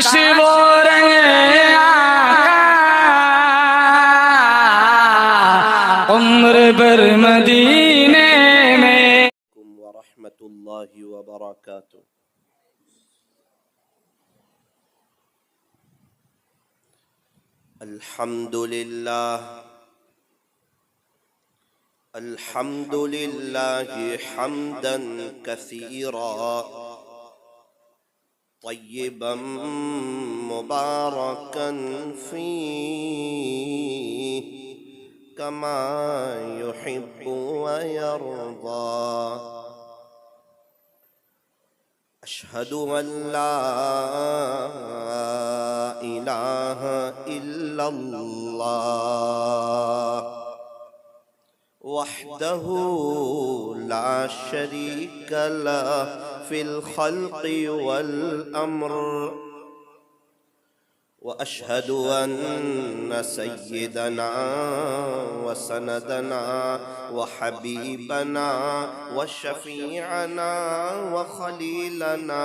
کاش وہ رنگ آقا عمر بھر مدینے میں. ورحمۃ اللہ وبرکاتہ. الحمد للہ حمدا کثیرا طیبا مبارکا فیہ کما یحب ویرضا. اشہد ان لا الہ الا اللہ وحدہ لا شریک لہ فی الخلق والامر. واشہد ان سیدنا وسندنا وحبیبنا وشفیعنا وخلیلنا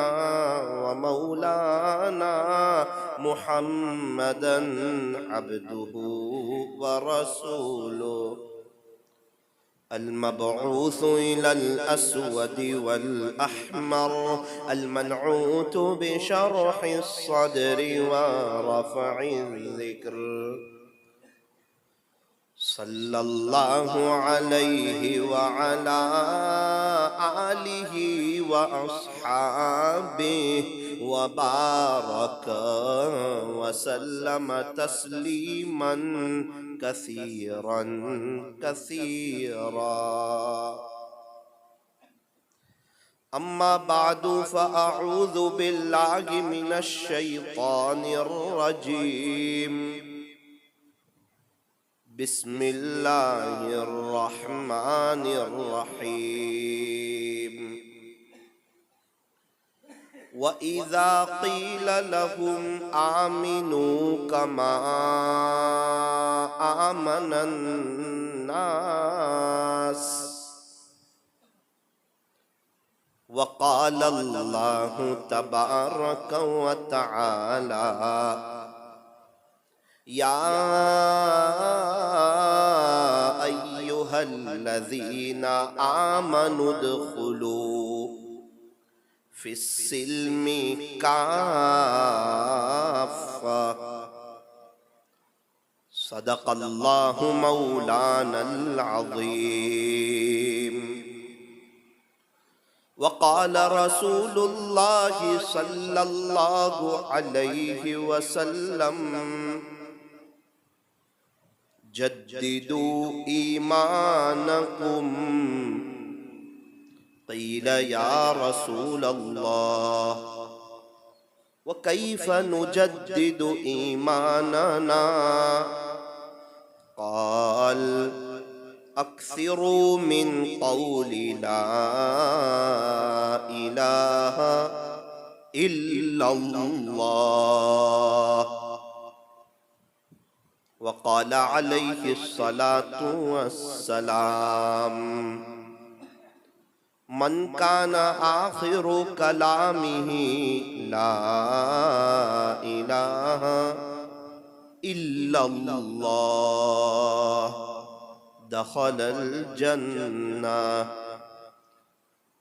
ومولانا محمدا عبدہ ورسولہ المبعوث إلى الأسود والأحمر المنعوت بشرح الصدر ورفع الذكر. صلى الله عليه وعلى آله وأصحابه وبارك وسلم تسليما كثيرا كثيرا. أما بعد فأعوذ بالله من الشيطان الرجيم. بسم الله الرحمن الرحيم. وَإِذَا قِيلَ لَهُمْ آمِنُوا كَمَا آمَنَ النَّاسُ وقال الله تبارك وتعالى يا أيها الذين آمنوا ادخلوا في السلم كافة. صدق الله مولانا العظيم. وقال رسول الله صلى الله عليه وسلم جددوا إيمانكم. قيل يا رسول الله وكيف نجدد إيماننا؟ قال أكثروا من قول لا إله إلا الله. وقال عليه الصلاة والسلام من كان آخر كلامه لا إله إلا الله دخل الجنة.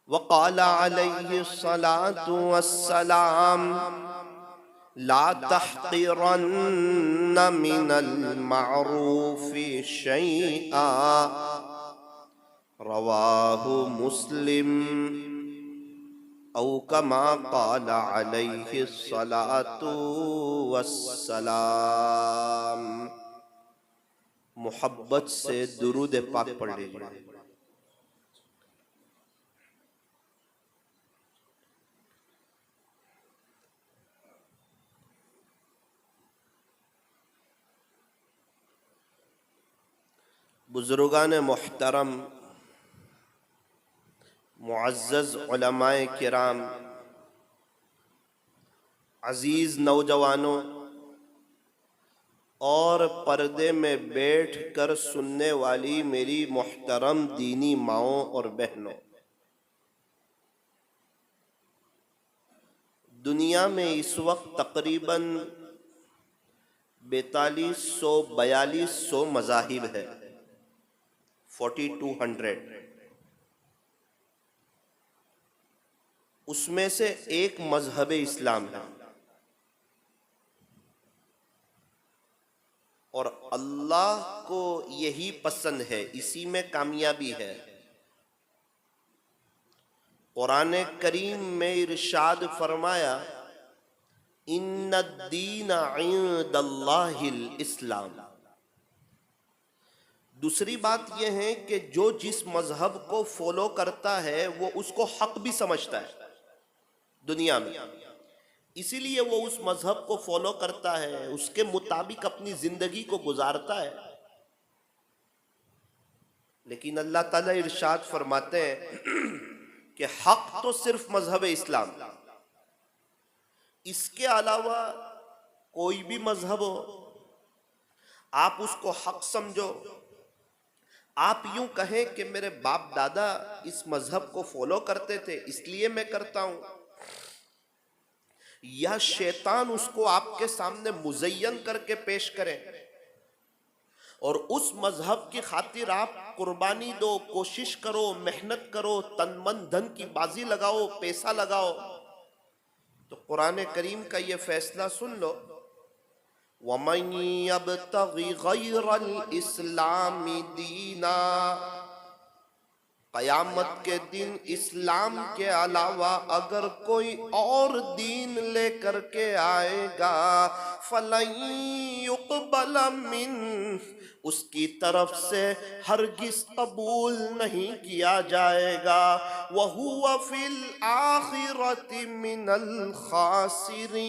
وقال عليه الصلاة والسلام لا تحقرن من المعروف شيئا. رواه مسلم او كما قال عليه الصلاة والسلام. محبت سے درود پاک پڑھ لیجیے. بزرگان محترم، معزز علماء کرام، عزیز نوجوانوں اور پردے میں بیٹھ کر سننے والی میری محترم دینی ماؤں اور بہنوں، دنیا میں اس وقت تقریباً 4200 مذاہب ہے، 4200۔ اس میں سے ایک مذہب اسلام ہے، اور اللہ کو یہی پسند ہے، اسی میں کامیابی ہے۔ قرآن کریم میں ارشاد فرمایا ان الدین عند اللہ الاسلام۔ دوسری بات یہ ہے کہ جو جس مذہب کو فالو کرتا ہے وہ اس کو حق بھی سمجھتا ہے دنیا میں، اسی لیے وہ اس مذہب کو فالو کرتا ہے، اس کے مطابق اپنی زندگی کو گزارتا ہے۔ لیکن اللہ تعالیٰ ارشاد فرماتے ہیں کہ حق تو صرف مذہب اسلام، اس کے علاوہ کوئی بھی مذہب ہو آپ اس کو حق سمجھو، آپ یوں کہیں کہ میرے باپ دادا اس مذہب کو فالو کرتے تھے اس لیے میں کرتا ہوں، یا شیطان اس کو آپ کے سامنے مزین کر کے پیش کرے اور اس مذہب کی خاطر آپ قربانی دو، کوشش کرو، محنت کرو، تن من دھن کی بازی لگاؤ، پیسہ لگاؤ، تو قرآن کریم کا یہ فیصلہ سن لو وَمَن يَبْتَغِ غَيْرَ الْإِسْلَامِ دِينًا، قیامت کے دن اسلام کے علاوہ اگر کوئی اور دین لے کر کے آئے گا فَلَن يُقْبَلَ مِنْهُ، اس کی طرف سے ہرگز قبول نہیں کیا جائے گا، وَهُوَ فِي الْآخِرَةِ مِنَ الْخَاسِرِينَ،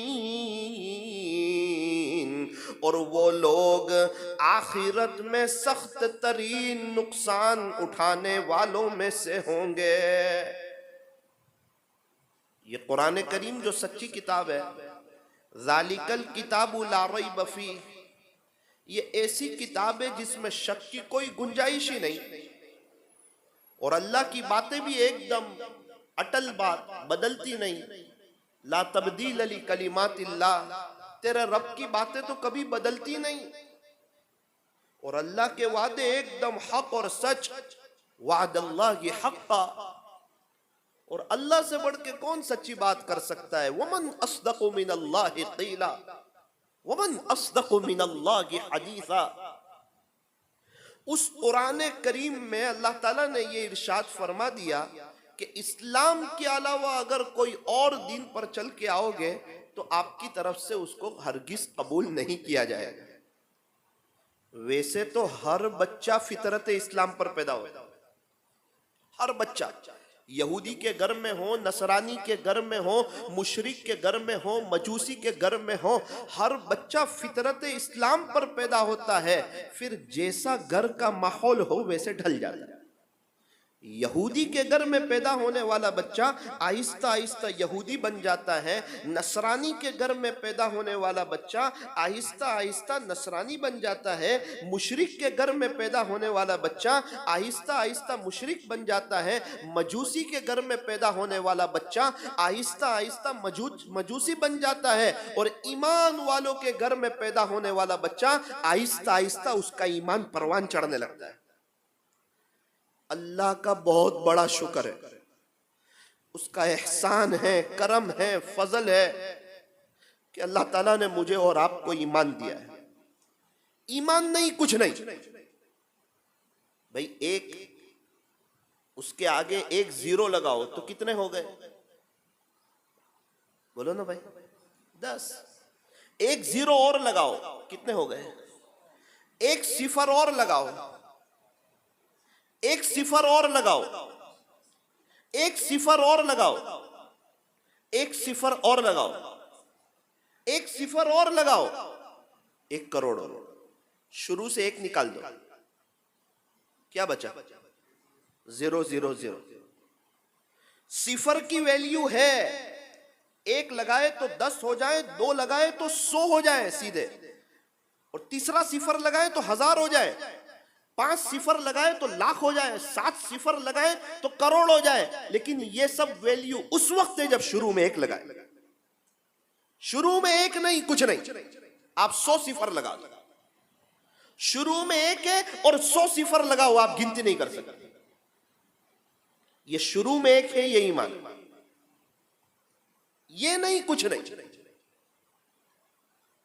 اور وہ لوگ آخرت میں سخت ترین نقصان اٹھانے والوں میں سے ہوں گے۔ یہ قرآن کریم جو سچی کتاب ہے، ذَلِكَ الْكِتَابُ لَا رَيْبَ فِيهِ، یہ ایسی کتاب ہے جس میں شک کی کوئی گنجائش ہی نہیں، اور اللہ کی باتیں بھی ایک دم اٹل بات، بدلتی نہیں۔ لا تبدیل لکلمات اللہ، تیرے رب کی باتیں تو کبھی بدلتی نہیں، اور اللہ کے وعدے ایک دم حق اور سچ، وعد اللہ حقا، اور اللہ سے بڑھ کے کون سچی بات کر سکتا ہے؟ ومن اصدق من اللہ قیلا ومن اصدق من اللہ حدیثا۔ اس قرآن کریم میں اللہ تعالیٰ نے یہ ارشاد فرما دیا کہ اسلام کے علاوہ اگر کوئی اور دین پر چل کے آؤ گے تو آپ کی طرف سے اس کو ہرگز قبول نہیں کیا جائے گا۔ ویسے تو ہر بچہ فطرت اسلام پر پیدا ہوتا ہے، ہر بچہ، یہودی کے گھر میں ہو، نصرانی کے گھر میں ہو، مشرک کے گھر میں ہو، مجوسی کے گھر میں ہو، ہر بچہ فطرت اسلام پر پیدا ہوتا ہے، پھر جیسا گھر کا ماحول ہو ویسے ڈھل جاتا ہے۔ یہودی کے گھر میں پیدا ہونے والا بچہ آہستہ آہستہ یہودی بن جاتا ہے، نصرانی کے گھر میں پیدا ہونے والا بچہ آہستہ آہستہ نصرانی بن جاتا ہے، مشرک کے گھر میں پیدا ہونے والا بچہ آہستہ آہستہ مشرک بن جاتا ہے، مجوسی کے گھر میں پیدا ہونے والا بچہ آہستہ آہستہ مجوسی بن جاتا ہے، اور ایمان والوں کے گھر میں پیدا ہونے والا بچہ آہستہ آہستہ اس کا ایمان پروان چڑھنے لگتا ہے۔ اللہ کا بہت بڑا شکر ہے، اس کا احسان ہے، کرم ہے، فضل ہے کہ اللہ تعالیٰ نے مجھے اور آپ کو ایمان دیا ہے۔ ایمان نہیں کچھ نہیں بھئی، ایک اس کے آگے ایک زیرو لگاؤ تو کتنے ہو گئے؟ بولو نا بھائی، 10۔ ایک زیرو اور لگاؤ کتنے ہو گئے؟ ایک صفر اور لگاؤ، ایک صفر اور لگاؤ، ایک صفر اور لگاؤ، ایک صفر اور لگاؤ، ایک صفر اور لگاؤ، 1 کروڑ اور۔ شروع سے ایک نکال دو، کیا بچا؟ 0 0 0۔ صفر کی ویلیو ہے، 1 لگائے تو 10 ہو جائے، 2 لگائے تو 100 ہو جائے سیدھے، اور تیسرا صفر لگائے تو 1000 ہو جائے، 5 صفر لگائے تو لاکھ ہو جائے، 7 صفر لگائے تو کروڑ ہو جائے۔ لیکن یہ سب ویلیو اس وقت ہے جب شروع میں 1 لگائے۔ شروع میں ایک نہیں کچھ نہیں، آپ 100 صفر لگا دو، شروع میں ایک ہے اور 100 صفر لگا ہوا، آپ گنتی نہیں کر سکتے. یہ شروع میں ایک ہے، یہ ایمان، یہ نہیں کچھ نہیں.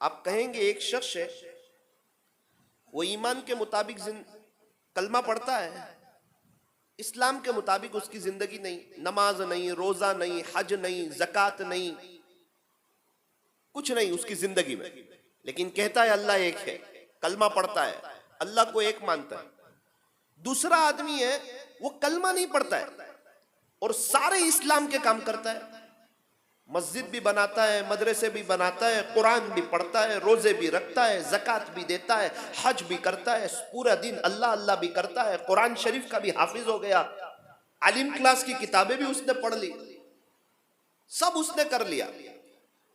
آپ کہیں گے ایک شخص ہے وہ ایمان کے مطابق کلمہ پڑھتا ہے، اسلام کے مطابق اس کی زندگی نہیں، نماز نہیں، روزہ نہیں، حج نہیں، زکوٰۃ نہیں، کچھ نہیں اس کی زندگی میں، لیکن کہتا ہے اللہ ایک ہے، کلمہ پڑھتا ہے، اللہ کو ایک مانتا ہے. دوسرا آدمی ہے وہ کلمہ نہیں پڑھتا ہے اور سارے اسلام کے کام کرتا ہے، مسجد بھی بناتا ہے، مدرسے بھی بناتا ہے، قرآن بھی پڑھتا ہے، روزے بھی رکھتا ہے، زکوٰۃ بھی دیتا ہے، حج بھی کرتا ہے، پورا دن اللہ اللہ بھی کرتا ہے، قرآن شریف کا بھی حافظ ہو گیا، عالم کلاس کی کتابیں بھی اس نے پڑھ لی، سب اس نے کر لیا.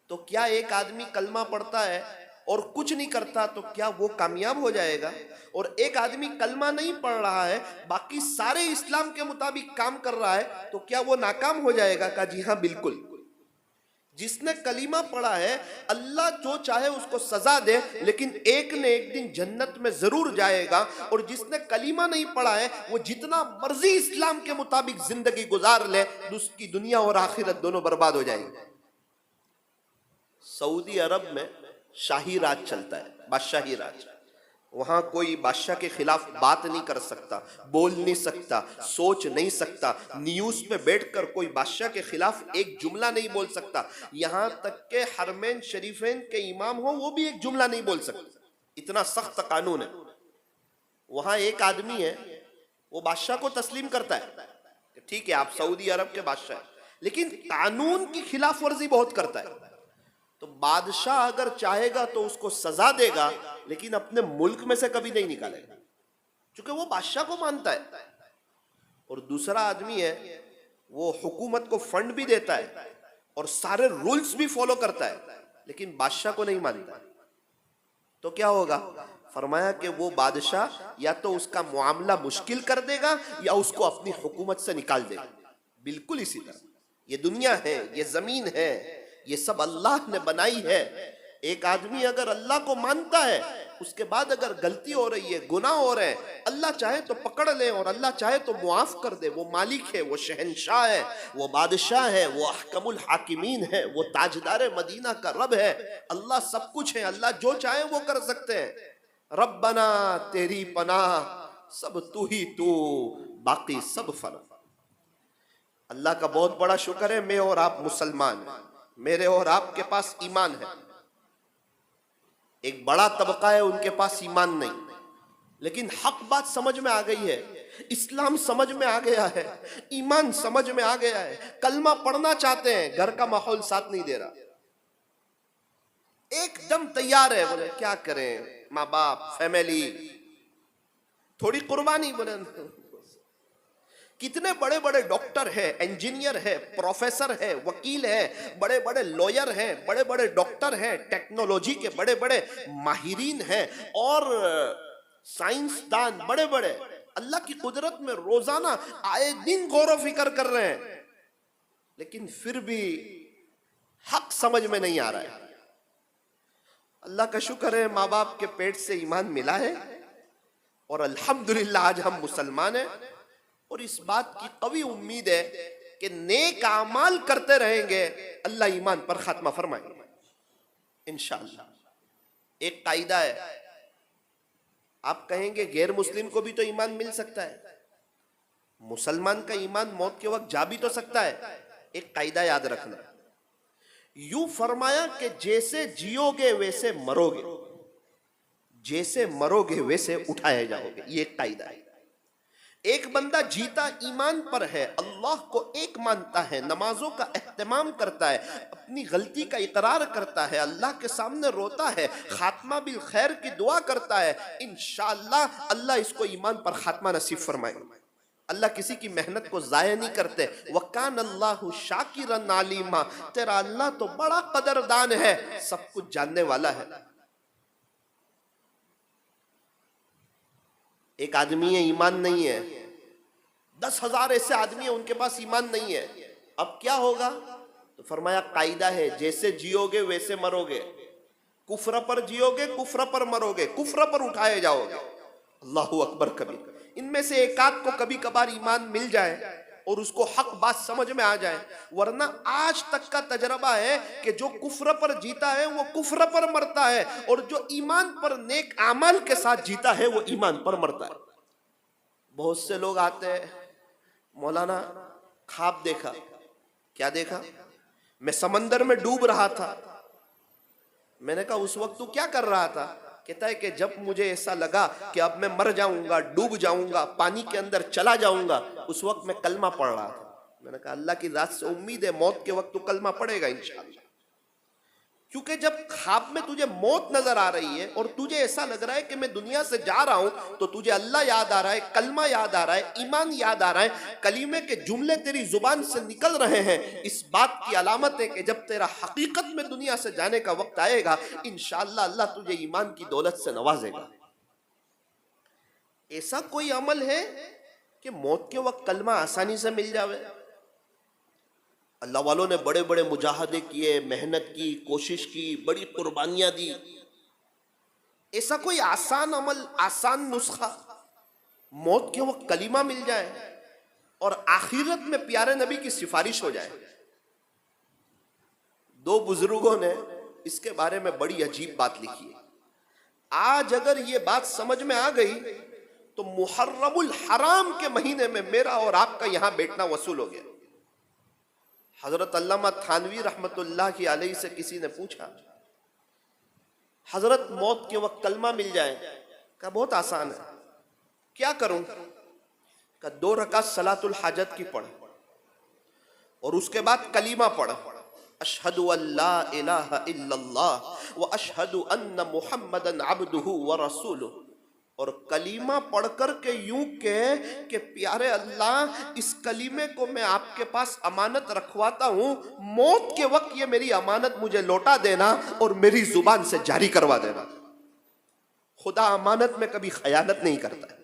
تو کیا ایک آدمی کلمہ پڑھتا ہے اور کچھ نہیں کرتا تو کیا وہ کامیاب ہو جائے گا؟ اور ایک آدمی کلمہ نہیں پڑھ رہا ہے، باقی سارے اسلام کے مطابق کام کر رہا ہے، تو کیا وہ ناکام ہو جائے گا؟ کہا جی ہاں بالکل. جس نے کلمہ پڑھا ہے اللہ جو چاہے اس کو سزا دے، لیکن ایک نے ایک دن جنت میں ضرور جائے گا. اور جس نے کلمہ نہیں پڑھا ہے وہ جتنا مرضی اسلام کے مطابق زندگی گزار لے، اس کی دنیا اور آخرت دونوں برباد ہو جائیں گے. سعودی عرب میں شاہی راج چلتا ہے، بادشاہی راج. وہاں کوئی بادشاہ کے خلاف بات نہیں کر سکتا، بول نہیں سکتا، سوچ نہیں سکتا، نیوز پہ بیٹھ کر کوئی بادشاہ کے خلاف ایک جملہ نہیں بول سکتا. یہاں تک کہ حرمین شریفین کے امام ہو وہ بھی ایک جملہ نہیں بول سکتا، اتنا سخت قانون ہے. وہاں ایک آدمی ہے وہ بادشاہ کو تسلیم کرتا ہے کہ ٹھیک ہے آپ سعودی عرب کے بادشاہ ہیں، لیکن قانون کی خلاف ورزی بہت کرتا ہے. تو بادشاہ اگر چاہے گا تو اس کو سزا دے گا، لیکن اپنے ملک میں سے کبھی نہیں نکالے گا، چونکہ وہ بادشاہ کو مانتا ہے. اور دوسرا آدمی ہے وہ حکومت کو فنڈ بھی دیتا ہے اور سارے رولز بھی فالو کرتا ہے، لیکن بادشاہ کو نہیں مانتا. تو کیا ہوگا؟ فرمایا کہ وہ بادشاہ یا تو اس کا معاملہ مشکل کر دے گا یا اس کو اپنی حکومت سے نکال دے گا. بالکل اسی طرح یہ دنیا ہے، یہ زمین ہے، یہ سب اللہ نے بنائی ہے. ایک آدمی اگر اللہ کو مانتا ہے، اس کے بعد اگر غلطی ہو رہی ہے، گناہ ہو رہے ہیں، اللہ چاہے تو پکڑ لے اور اللہ چاہے تو معاف کر دے. وہ مالک ہے، وہ شہنشاہ ہے، وہ بادشاہ ہے، وہ احکم الحاکمین ہے، وہ تاجدار مدینہ کا رب ہے. اللہ سب کچھ ہے، اللہ جو چاہے وہ کر سکتے ہیں. ربنا تیری پناہ، سب تو ہی تو، باقی سب فنا. اللہ کا بہت بڑا شکر ہے میں اور آپ مسلمان ہیں، میرے اور آپ کے پاس ایمان ہے. ایک بڑا طبقہ ہے ان کے پاس ایمان نہیں، لیکن حق بات سمجھ میں آ گئی ہے، اسلام سمجھ میں آ گیا ہے، ایمان سمجھ میں آ گیا ہے، کلمہ پڑھنا چاہتے ہیں، گھر کا ماحول ساتھ نہیں دے رہا، ایک دم تیار ہے. بولے کیا کریں، ماں باپ، فیملی، تھوڑی قربانی. بولے کتنے بڑے بڑے ڈاکٹر ہیں، انجینئر ہیں، پروفیسر ہیں، وکیل ہیں، بڑے بڑے لویر ہیں، بڑے بڑے ڈاکٹر ہیں، ٹیکنالوجی کے بڑے بڑے ماہرین ہیں اور سائنسدان بڑے بڑے اللہ کی قدرت میں روزانہ آئے دن غور و فکر کر رہے ہیں، لیکن پھر بھی حق سمجھ میں نہیں آ رہا ہے. اللہ کا شکر ہے ماں باپ کے پیٹ سے ایمان ملا ہے اور الحمدللہ آج ہم مسلمان ہیں. اور اس بات کی قوی امید ہے کہ نیک اعمال کرتے رہیں گے، اللہ ایمان پر خاتمہ فرمائیں گے انشاءاللہ. ایک قاعدہ ہے، آپ کہیں گے غیر مسلم کو بھی تو ایمان مل سکتا ہے، مسلمان کا ایمان موت کے وقت جا بھی تو سکتا ہے. ایک قاعدہ یاد رکھنا، یوں فرمایا کہ جیسے جیو گے ویسے مرو گے، جیسے مرو گے ویسے اٹھائے جاؤ گے. یہ ایک قاعدہ ہے. ایک بندہ جیتا ایمان پر ہے، اللہ کو ایک مانتا ہے، نمازوں کا اہتمام کرتا ہے، اپنی غلطی کا اقرار کرتا ہے، اللہ کے سامنے روتا ہے، خاتمہ بالخیر کی دعا کرتا ہے، انشاءاللہ اللہ اس کو ایمان پر خاتمہ نصیب فرمائے. اللہ کسی کی محنت کو ضائع نہیں کرتے. وَكَانَ اللَّهُ شَاكِرًا عَلِيمًا، تیرا اللہ تو بڑا قدردان ہے، سب کچھ جاننے والا ہے. ایک آدمی ہے ایمان نہیں ہے، 10,000 ایسے آدمی ہیں ان کے پاس ایمان نہیں ہے. اب کیا ہوگا؟ تو فرمایا قاعدہ ہے جیسے جیو گے ویسے مرو گے، کفر پر جیو گے کفر پر مرو گے، کفر پر اٹھائے جاؤ گے۔ اللہ اکبر کبیر۔ ان میں سے ایک آدھ کو کبھی کبھار ایمان مل جائے اور اس کو حق بات سمجھ میں آ جائے، ورنہ آج تک کا تجربہ ہے کہ جو کفر پر جیتا ہے وہ کفر پر مرتا ہے، اور جو ایمان پر نیک اعمال کے ساتھ جیتا ہے وہ ایمان پر مرتا ہے۔ بہت سے لوگ آتے ہیں، مولانا خواب دیکھا۔ کیا دیکھا؟ میں سمندر میں ڈوب رہا تھا۔ میں نے کہا اس وقت تو کیا کر رہا تھا؟ کہتا ہے کہ جب مجھے ایسا لگا کہ اب میں مر جاؤں گا، ڈوب جاؤں گا، پانی کے اندر چلا جاؤں گا، اس وقت میں کلمہ پڑھ رہا تھا۔ میں نے کہا اللہ کی ذات سے امید ہے موت کے وقت تو کلمہ پڑھے گا انشاءاللہ، کیونکہ جب خواب میں تجھے موت نظر آ رہی ہے اور تجھے ایسا لگ رہا ہے کہ میں دنیا سے جا رہا ہوں، تو تجھے اللہ یاد آ رہا ہے، کلمہ یاد آ رہا ہے، ایمان یاد آ رہا ہے، کلمے کے جملے تیری زبان سے نکل رہے ہیں، اس بات کی علامت ہے کہ جب تیرا حقیقت میں دنیا سے جانے کا وقت آئے گا انشاءاللہ اللہ تجھے ایمان کی دولت سے نوازے گا۔ ایسا کوئی عمل ہے کہ موت کے وقت کلمہ آسانی سے مل جاوے؟ اللہ والوں نے بڑے بڑے مجاہدے کیے، محنت کی، کوشش کی، بڑی قربانیاں دی۔ ایسا کوئی آسان عمل، آسان نسخہ موت کے وقت کلمہ مل جائے اور آخرت میں پیارے نبی کی سفارش ہو جائے؟ دو بزرگوں نے اس کے بارے میں بڑی عجیب بات لکھی ہے۔ آج اگر یہ بات سمجھ میں آ گئی تو محرم الحرام کے مہینے میں میرا اور آپ کا یہاں بیٹھنا وصول ہو گیا۔ حضرت علامہ تھانوی رحمت اللہ کی علیہ سے کسی نے پوچھا حضرت موت کے وقت کلمہ مل جائے؟ کہا بہت آسان ہے، کیا کروں؟ کہا 2 رکعت صلاۃ الحاجت کی پڑھ اور اس کے بعد کلمہ پڑھ، اشہد ان لا الہ الا اللہ واشہد ان محمدا عبدہ ورسولہ، اور کلمہ پڑھ کر کے یوں کہ پیارے اللہ اس کلمے کو میں آپ کے پاس امانت رکھواتا ہوں، موت کے وقت یہ میری امانت مجھے لوٹا دینا اور میری زبان سے جاری کروا دینا۔ خدا امانت میں کبھی خیانت نہیں کرتا ہے۔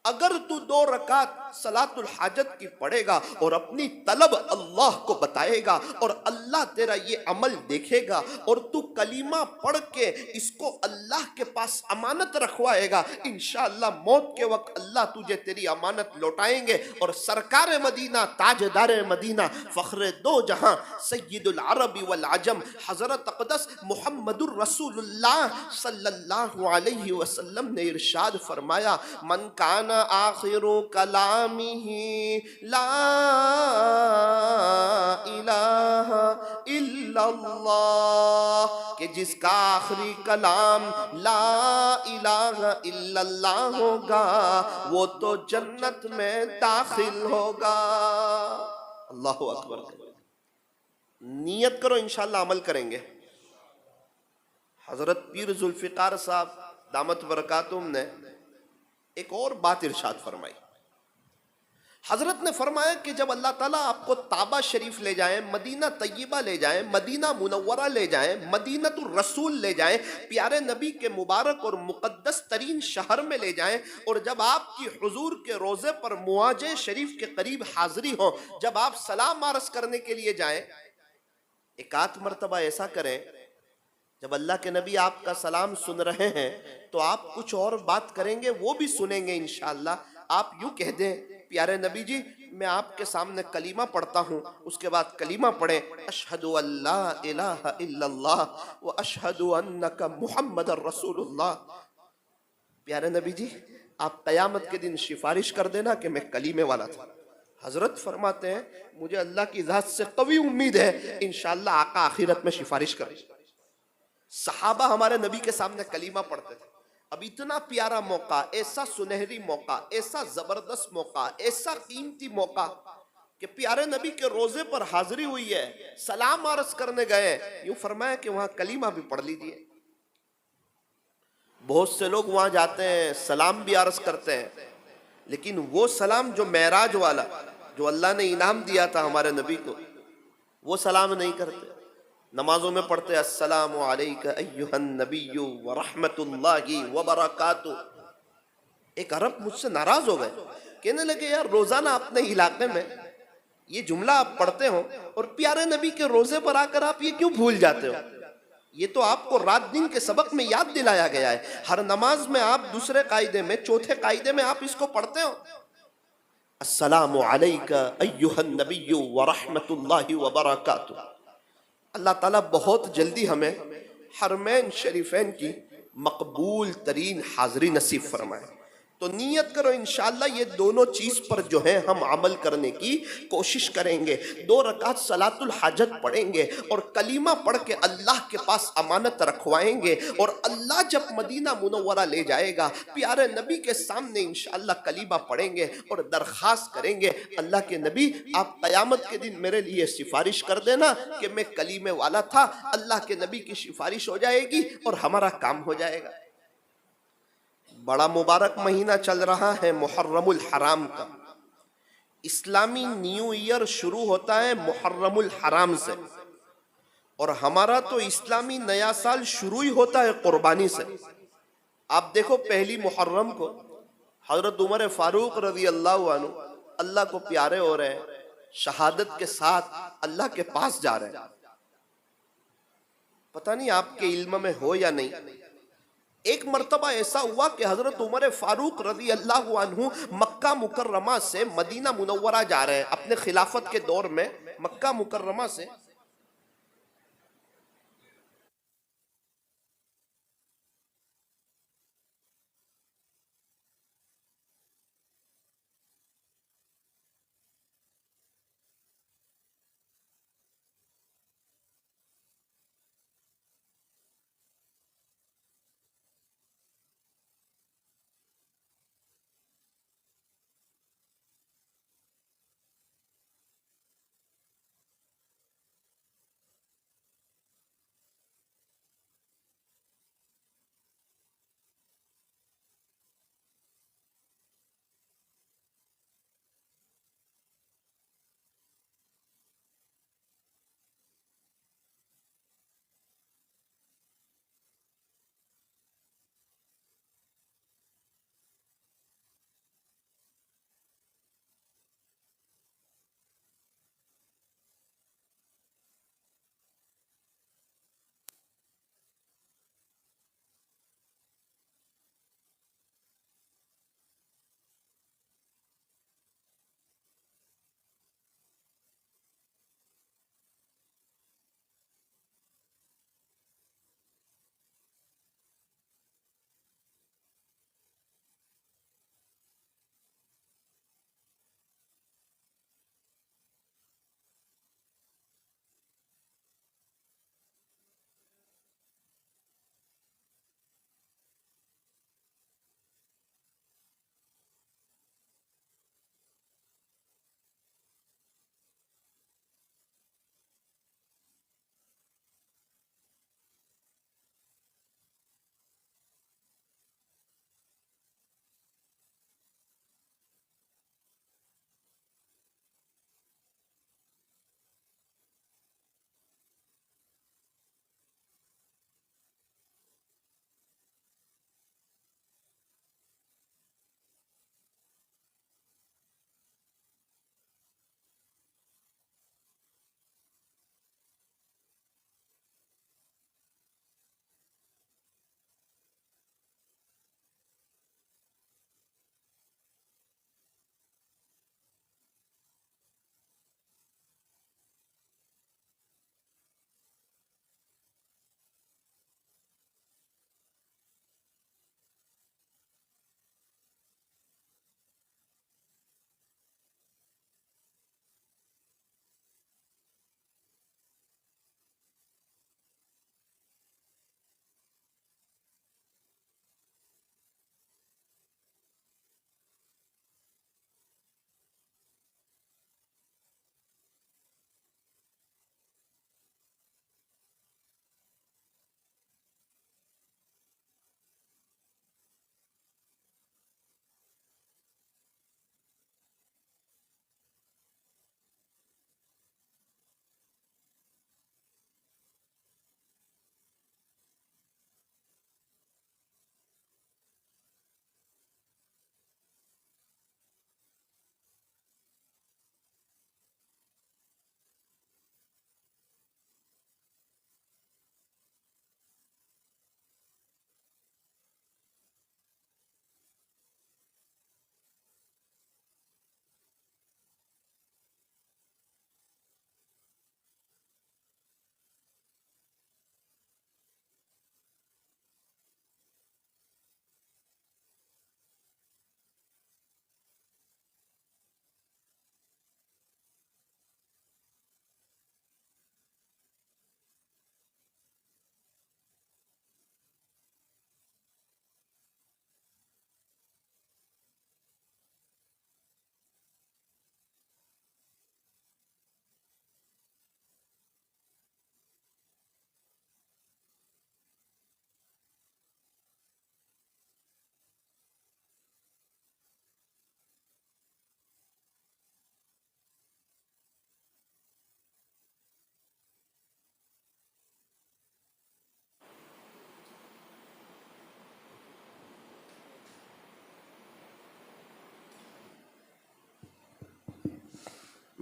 اگر تو 2 رکعت صلاۃ الحاجت کی پڑھے گا اور اپنی طلب اللہ کو بتائے گا اور اللہ تیرا یہ عمل دیکھے گا اور تو کلمہ پڑھ کے اس کو اللہ کے پاس امانت رکھوائے گا، انشاءاللہ موت کے وقت اللہ تجھے تیری امانت لوٹائیں گے، اور سرکار مدینہ، تاجدار مدینہ، فخر 2 جہاں، سید العرب والعجم، حضرت اقدس محمد الرسول اللہ صلی اللہ علیہ وسلم نے ارشاد فرمایا من کان آخر کلامہ لا الہ الا اللہ، کہ جس کا آخری کلام لا الہ الا اللہ ہوگا وہ تو جنت میں داخل ہوگا۔ اللہ اکبر۔ نیت کرو انشاءاللہ عمل کریں گے۔ حضرت پیر ذوالفقار صاحب دامت برکاتہم نے ایک اور بات ارشاد فرمائی۔ حضرت نے فرمایا کہ جب اللہ تعالیٰ آپ کو طابہ شریف لے جائیں، مدینہ طیبہ لے جائیں، مدینہ منورہ لے جائیں، مدینۃ الرسول لے جائیں، پیارے نبی کے مبارک اور مقدس ترین شہر میں لے جائیں، اور جب آپ کی حضور کے روضے پر مواجہ شریف کے قریب حاضری ہو، جب آپ سلام عرض کرنے کے لیے جائیں، ایک آدھ مرتبہ ایسا کریں جب اللہ کے نبی آپ کا سلام سن رہے ہیں تو آپ کچھ اور بات کریں گے، وہ بھی سنیں گے انشاءاللہ۔ آپ یوں کہہ دیں پیارے نبی جی میں آپ کے سامنے کلمہ پڑھتا ہوں، اس کے بعد کلمہ پڑھیں اشہد ان لا الہ الا اللہ واشہد انک محمد الرسول اللہ۔ پیارے نبی جی آپ قیامت کے دن سفارش کر دینا کہ میں کلمے والا تھا۔ حضرت فرماتے ہیں مجھے اللہ کی ذات سے قوی امید ہے انشاءاللہ آقا آخرت میں سفارش کریں۔ صحابہ ہمارے نبی کے سامنے کلمہ پڑھتے تھے۔ اب اتنا پیارا موقع، ایسا سنہری موقع، ایسا زبردست موقع، ایسا قیمتی موقع کہ پیارے نبی کے روزے پر حاضری ہوئی ہے، سلام عرض کرنے گئے، یوں فرمایا کہ وہاں کلمہ بھی پڑھ لیجئے۔ بہت سے لوگ وہاں جاتے ہیں، سلام بھی عرض کرتے ہیں، لیکن وہ سلام جو معراج والا، جو اللہ نے انعام دیا تھا ہمارے نبی کو، وہ سلام نہیں کرتے۔ نمازوں میں پڑھتے السلام علیکہ ایہا النبی ورحمت اللہ وبرکاتہ۔ ایک عرب مجھ سے ناراض ہو گئے، کہنے لگے یار روزانہ اپنے علاقے میں یہ جملہ آپ پڑھتے ہو اور پیارے نبی کے روزے پر آ کر آپ یہ کیوں بھول جاتے ہو؟ یہ تو آپ کو رات دن کے سبق میں یاد دلایا گیا ہے. ہر نماز میں آپ دوسرے قاعدے میں، چوتھے قاعدے میں آپ اس کو پڑھتے ہو. السلام علیکہ ایہا النبی ورحمت اللہ وبرکاتہ. اللہ تعالیٰ بہت جلدی ہمیں حرمین شریفین کی مقبول ترین حاضری نصیب فرمائے. تو نیت کرو انشاءاللہ یہ دونوں چیز پر جو ہے ہم عمل کرنے کی کوشش کریں گے. 2 رکعت صلاۃ الحاجت پڑھیں گے اور کلمہ پڑھ کے اللہ کے پاس امانت رکھوائیں گے، اور اللہ جب مدینہ منورہ لے جائے گا پیارے نبی کے سامنے انشاءاللہ کلمہ پڑھیں گے اور درخواست کریں گے اللہ کے نبی آپ قیامت کے دن میرے لیے سفارش کر دینا کہ میں کلیمے والا تھا. اللہ کے نبی کی سفارش ہو جائے گی اور ہمارا کام ہو جائے گا. بڑا مبارک مہینہ چل رہا ہے محرم الحرام کا. اسلامی نیو ایئر شروع ہوتا ہے محرم الحرام سے، اور ہمارا تو اسلامی نیا سال شروع ہی ہوتا ہے قربانی سے. آپ دیکھو پہلی محرم کو حضرت عمر فاروق رضی اللہ عنہ اللہ کو پیارے ہو رہے ہیں، شہادت کے ساتھ اللہ کے پاس جا رہے ہیں. پتہ نہیں آپ کے علم میں ہو یا نہیں، ایک مرتبہ ایسا ہوا کہ حضرت عمر فاروق رضی اللہ عنہ مکہ مکرمہ سے مدینہ منورہ جا رہے ہیں اپنے خلافت کے دور میں. مکہ مکرمہ سے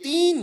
3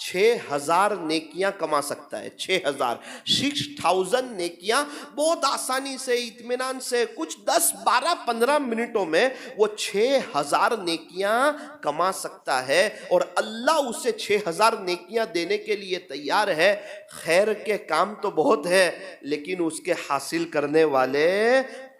6,000 نیکیاں کما سکتا ہے. 6,000 نیکیاں بہت آسانی سے, اطمینان سے, کچھ 10 12 15 منٹوں میں وہ 6,000 نیکیاں کما سکتا ہے, اور اللہ اسے 6,000 نیکیاں دینے کے لیے تیار ہے. خیر کے کام تو بہت ہے لیکن اس کے حاصل کرنے والے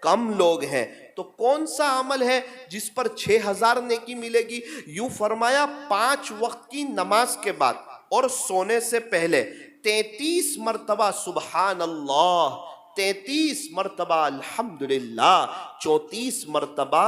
کم لوگ ہیں. تو کون سا عمل ہے جس پر 6,000 نیکی ملے گی؟ یوں فرمایا 5 وقت کی نماز کے بعد اور سونے سے پہلے 33 مرتبہ سبحان اللہ, 33 مرتبہ الحمدللہ, 34 مرتبہ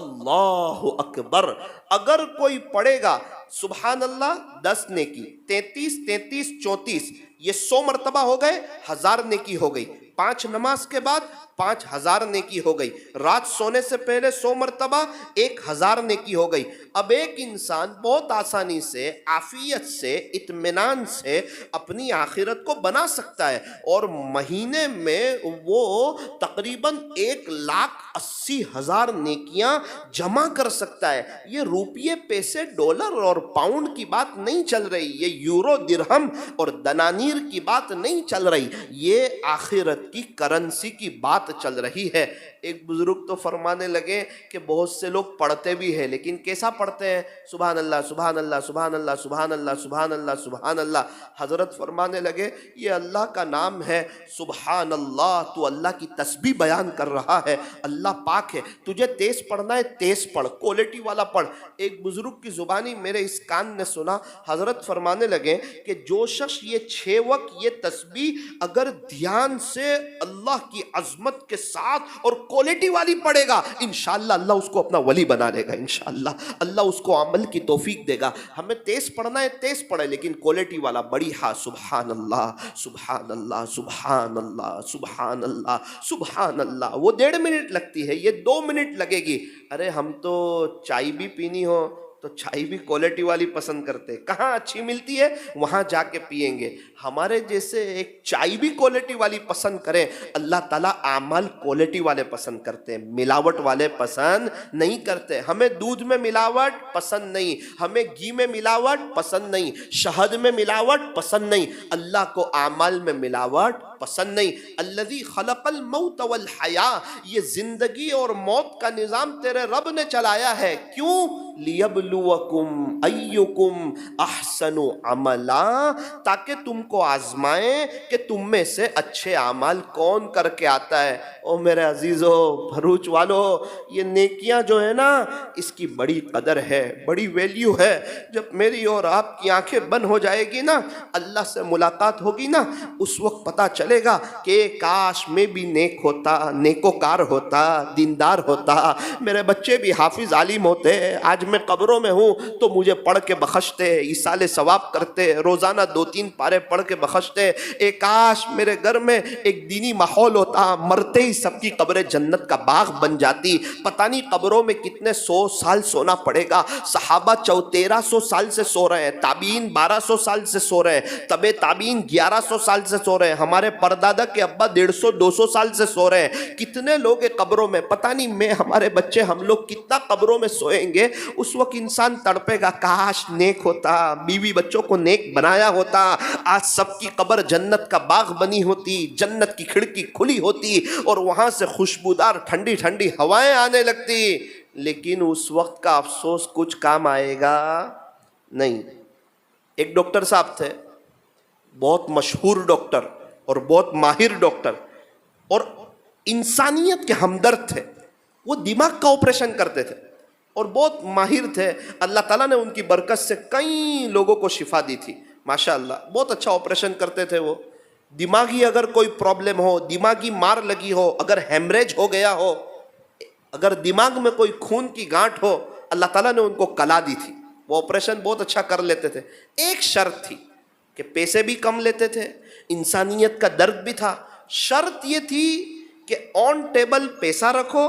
اللہ اکبر. اگر کوئی پڑھے گا سبحان اللہ 10 نیکی, 33 33 34, یہ 100 مرتبہ ہو گئے, 1000 نیکی ہو گئی. 5 نماز کے بعد 5,000 نیکی ہو گئی. رات سونے سے پہلے 100 مرتبہ 1,000 نیکی ہو گئی. اب ایک انسان بہت آسانی سے, عافیت سے, اطمینان سے اپنی آخرت کو بنا سکتا ہے, اور مہینے میں وہ تقریباً 1,80,000 نیکیاں جمع کر سکتا ہے. یہ روپیے, پیسے, ڈالر اور پاؤنڈ کی بات نہیں چل رہی, یہ یورو, درہم اور دنانیر کی بات نہیں چل رہی, یہ آخرت کی کرنسی کی بات چل رہی ہے. ایک بزرگ تو فرمانے لگے کہ بہت سے لوگ پڑھتے بھی ہیں لیکن کیسا پڑھتے ہیں؟ سبحان اللہ سبحان اللہ سبحان اللہ سبحان اللہ سبحان اللہ سبحان اللہ. حضرت فرمانے لگے یہ اللہ کا نام ہے سبحان اللہ, تو اللہ کی تسبیح بیان کر رہا ہے, اللہ پاک ہے. تجھے تیز پڑھنا ہے تیز پڑھ, کوالٹی والا پڑھ. ایک بزرگ کی زبانی میرے اس کان نے سنا, حضرت فرمانے لگے کہ جو شخص یہ 6 وقت یہ تسبیح اگر دھیان سے اللہ کی عظمت کے ساتھ اور کوالٹی والی پڑھے گا, انشاءاللہ اللہ اس کو اپنا ولی بنا دے گا. انشاءاللہ اللہ اس کو عمل کی توفیق دے گا. ہمیں تیز پڑھنا ہے تیز پڑھے لیکن کوالٹی والا بڑی ہاں سبحان اللہ سبحان اللہ سبحان اللہ سبحان اللہ سبحان اللہ. وہ 1.5 منٹ لگتی ہے, یہ 2 منٹ لگے گی. ارے ہم تو چائے بھی پینی ہو تو چائے بھی کوالٹی والی پسند کرتے, کہاں اچھی ملتی ہے وہاں جا کے پئیں گے. ہمارے جیسے ایک چائے بھی کوالٹی والی پسند کریں, اللہ تعالیٰ اعمال کوالٹی والے پسند کرتے ہیں, ملاوٹ والے پسند نہیں کرتے. ہمیں دودھ میں ملاوٹ پسند نہیں, ہمیں گھی میں ملاوٹ پسند نہیں, شہد میں ملاوٹ پسند نہیں, اللہ کو اعمال میں ملاوٹ پسند نہیں. الذی خلق الموت والحیاء, یہ زندگی اور موت کا نظام تیرے رب نے چلایا ہے. کیوں؟ لیبلوکم ایکم احسن عملا, تاکہ تم کو آزمائیں کہ تم میں سے اچھے اعمال کون کر کے آتا ہے. او میرے عزیزو, بھروچ والو, یہ نیکیاں جو ہے نا اس کی بڑی قدر ہے, بڑی ویلیو ہے. جب میری اور آپ کی آنکھیں بند ہو جائے گی نا, اللہ سے ملاقات ہوگی نا, اس وقت پتہ چلے گا کہ کاش میں بھی نیک ہوتا, نیکوکار ہوتا, دیندار ہوتا, میرے بچے بھی حافظ عالم ہوتے. آج میں قبروں میں ہوں تو مجھے پڑھ کے بخشتے, ایصال ثواب کرتے, روزانہ 2-3 پارے پڑھ کے بخشتے. کاش میرے گھر میں ایک دینی ماحول ہوتا, مرتے ہی سب کی قبر جنت کا باغ بن جاتی. پتہ نہیں قبروں میں کتنے 100 سال سونا پڑے گا. صحابہ 1300 سال سے سو رہے ہیں, تابعین 1200 سال سے سو رہے ہیں, تبع تابعین 1100 سال سے سو رہے ہیں, ہمارے پردادا کے ابا 150-200 سال سے سو رہے ہیں. کتنے لوگ قبروں میں, پتہ نہیں میں, ہمارے بچے, ہم لوگ کتنا قبروں میں سوئیں گے. اس وقت انسان تڑپے گا, کاش نیک ہوتا, بیوی بچوں کو نیک بنایا ہوتا, آج سب کی قبر جنت کا باغ بنی ہوتی, جنت کی کھڑکی کھلی ہوتی اور وہاں سے خوشبودار ٹھنڈی ٹھنڈی ہوائیں آنے لگتی. لیکن اس وقت کا افسوس کچھ کام آئے گا نہیں. ایک ڈاکٹر صاحب تھے, بہت مشہور ڈاکٹر اور بہت ماہر ڈاکٹر, اور انسانیت کے ہمدرد تھے. وہ دماغ کا آپریشن کرتے تھے اور بہت ماہر تھے. اللہ تعالیٰ نے ان کی برکت سے کئی لوگوں کو شفا دی تھی. ماشاءاللہ بہت اچھا آپریشن کرتے تھے. وہ دماغی اگر کوئی پرابلم ہو, دماغی مار لگی ہو, اگر ہیمریج ہو گیا ہو, اگر دماغ میں کوئی خون کی گانٹھ ہو, اللہ تعالیٰ نے ان کو کلا دی تھی. وہ آپریشن بہت اچھا کر لیتے تھے. ایک شرط تھی کہ پیسے بھی کم لیتے تھے, انسانیت کا درد بھی تھا. شرط یہ تھی کہ آن ٹیبل پیسہ رکھو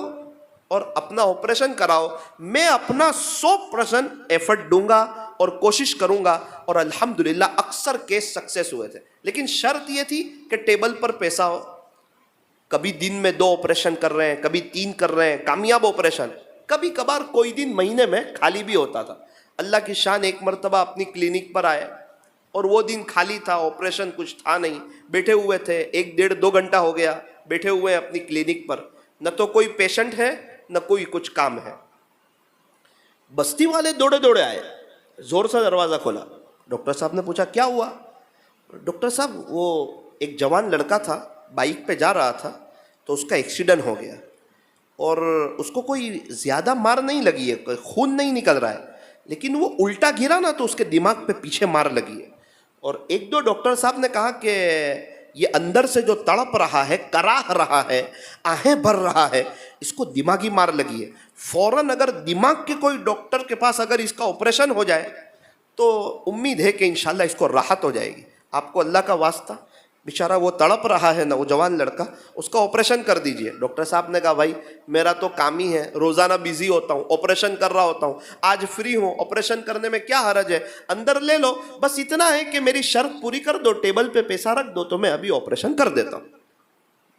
اور اپنا آپریشن کراؤ. میں اپنا 100% ایفرٹ دوں گا اور کوشش کروں گا, اور الحمدللہ اکثر کیس سکسیس ہوئے تھے. لیکن شرط یہ تھی کہ ٹیبل پر پیسہ ہو. کبھی دن میں 2 آپریشن کر رہے ہیں, کبھی 3 کر رہے ہیں, کامیاب آپریشن. کبھی کبھار کوئی دن مہینے میں خالی بھی ہوتا تھا. اللہ کی شان, ایک مرتبہ اپنی کلینک پر آئے, اور وہ دن خالی تھا, آپریشن کچھ تھا نہیں, بیٹھے ہوئے تھے, 1-1.5-2 گھنٹہ ہو گیا بیٹھے ہوئے ہیں اپنی کلینک پر, نہ تو کوئی پیشنٹ ہے نہ کوئی کچھ کام ہے. بستی والے دوڑے دوڑے آئے, زور سے دروازہ کھولا. ڈاکٹر صاحب نے پوچھا کیا ہوا؟ ڈاکٹر صاحب وہ ایک جوان لڑکا تھا, بائک پہ جا رہا تھا تو اس کا ایکسیڈنٹ ہو گیا, اور اس کو کوئی زیادہ مار نہیں لگی ہے, خون نہیں نکل رہا ہے, لیکن وہ الٹا گرا نا تو اس کے دماغ پہ پیچھے مار لگی ہے. اور 1-2 ڈاکٹر صاحب نے کہا کہ یہ اندر سے جو تڑپ رہا ہے, کراہ رہا ہے, آہیں بھر رہا ہے, اس کو دماغی مار لگی ہے. فوراً اگر دماغ کے کوئی ڈاکٹر کے پاس اگر اس کا آپریشن ہو جائے تو امید ہے کہ انشاءاللہ اس کو راحت ہو جائے گی. آپ کو اللہ کا واسطہ, بیچارہ وہ تڑپ رہا ہے نوجوان لڑکا, اس کا آپریشن کر دیجئے. ڈاکٹر صاحب نے کہا بھائی میرا تو کام ہی ہے, روزانہ بیزی ہوتا ہوں, آپریشن کر رہا ہوتا ہوں, آج فری ہوں, آپریشن کرنے میں کیا حرج ہے, اندر لے لو, بس اتنا ہے کہ میری شرط پوری کر دو, ٹیبل پہ پیسہ رکھ دو تو میں ابھی آپریشن کر دیتا ہوں.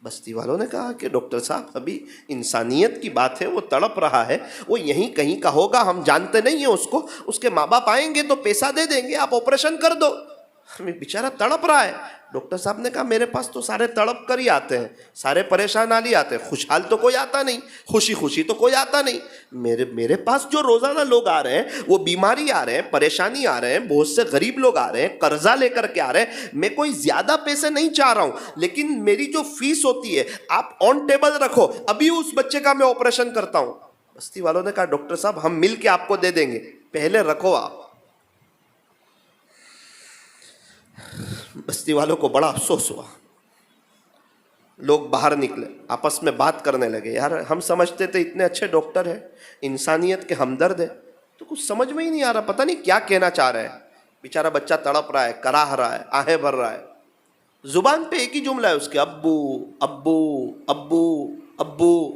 بستی والوں نے کہا کہ ڈاکٹر صاحب ابھی انسانیت کی بات ہے, وہ تڑپ رہا ہے, وہ یہیں کہیں کا ہوگا, ہم جانتے نہیں ہیں اس کو, اس کے ماں باپ آئیں گے تو پیسہ دے دیں گے, آپ آپریشن کر دو, بیچارہ تڑپ رہا ہے. ڈاکٹر صاحب نے کہا میرے پاس تو سارے تڑپ کر ہی آتے ہیں, سارے پریشان حال ہی آتے ہیں, خوشحال تو کوئی آتا نہیں, خوشی خوشی تو کوئی آتا نہیں. میرے پاس جو روزانہ لوگ آ رہے ہیں وہ بیماری آ رہے ہیں, پریشانی آ رہے ہیں, بہت سے غریب لوگ آ رہے ہیں, قرضہ لے کر کے آ رہے ہیں. میں کوئی زیادہ پیسے نہیں چاہ رہا ہوں, لیکن میری جو فیس ہوتی ہے آپ آن ٹیبل رکھو, ابھی اس بچے کا میں آپریشن کرتا ہوں. بستی والوں نے کہا ڈاکٹر صاحب ہم مل کے آپ کو دے دیں گے, پہلے رکھو آپ. بستی والوں کو بڑا افسوس ہوا, لوگ باہر نکلے, آپس میں بات کرنے لگے, یار ہم سمجھتے تھے اتنے اچھے ڈاکٹر ہیں, انسانیت کے ہمدرد ہیں, تو کچھ سمجھ میں ہی نہیں آ رہا, پتہ نہیں کیا کہنا چاہ رہے ہیں. بیچارہ بچہ تڑپ رہا ہے, کراہ رہا ہے, آہیں بھر رہا ہے, زبان پہ ایک ہی جملہ ہے اس کے, ابو ابو ابو ابو.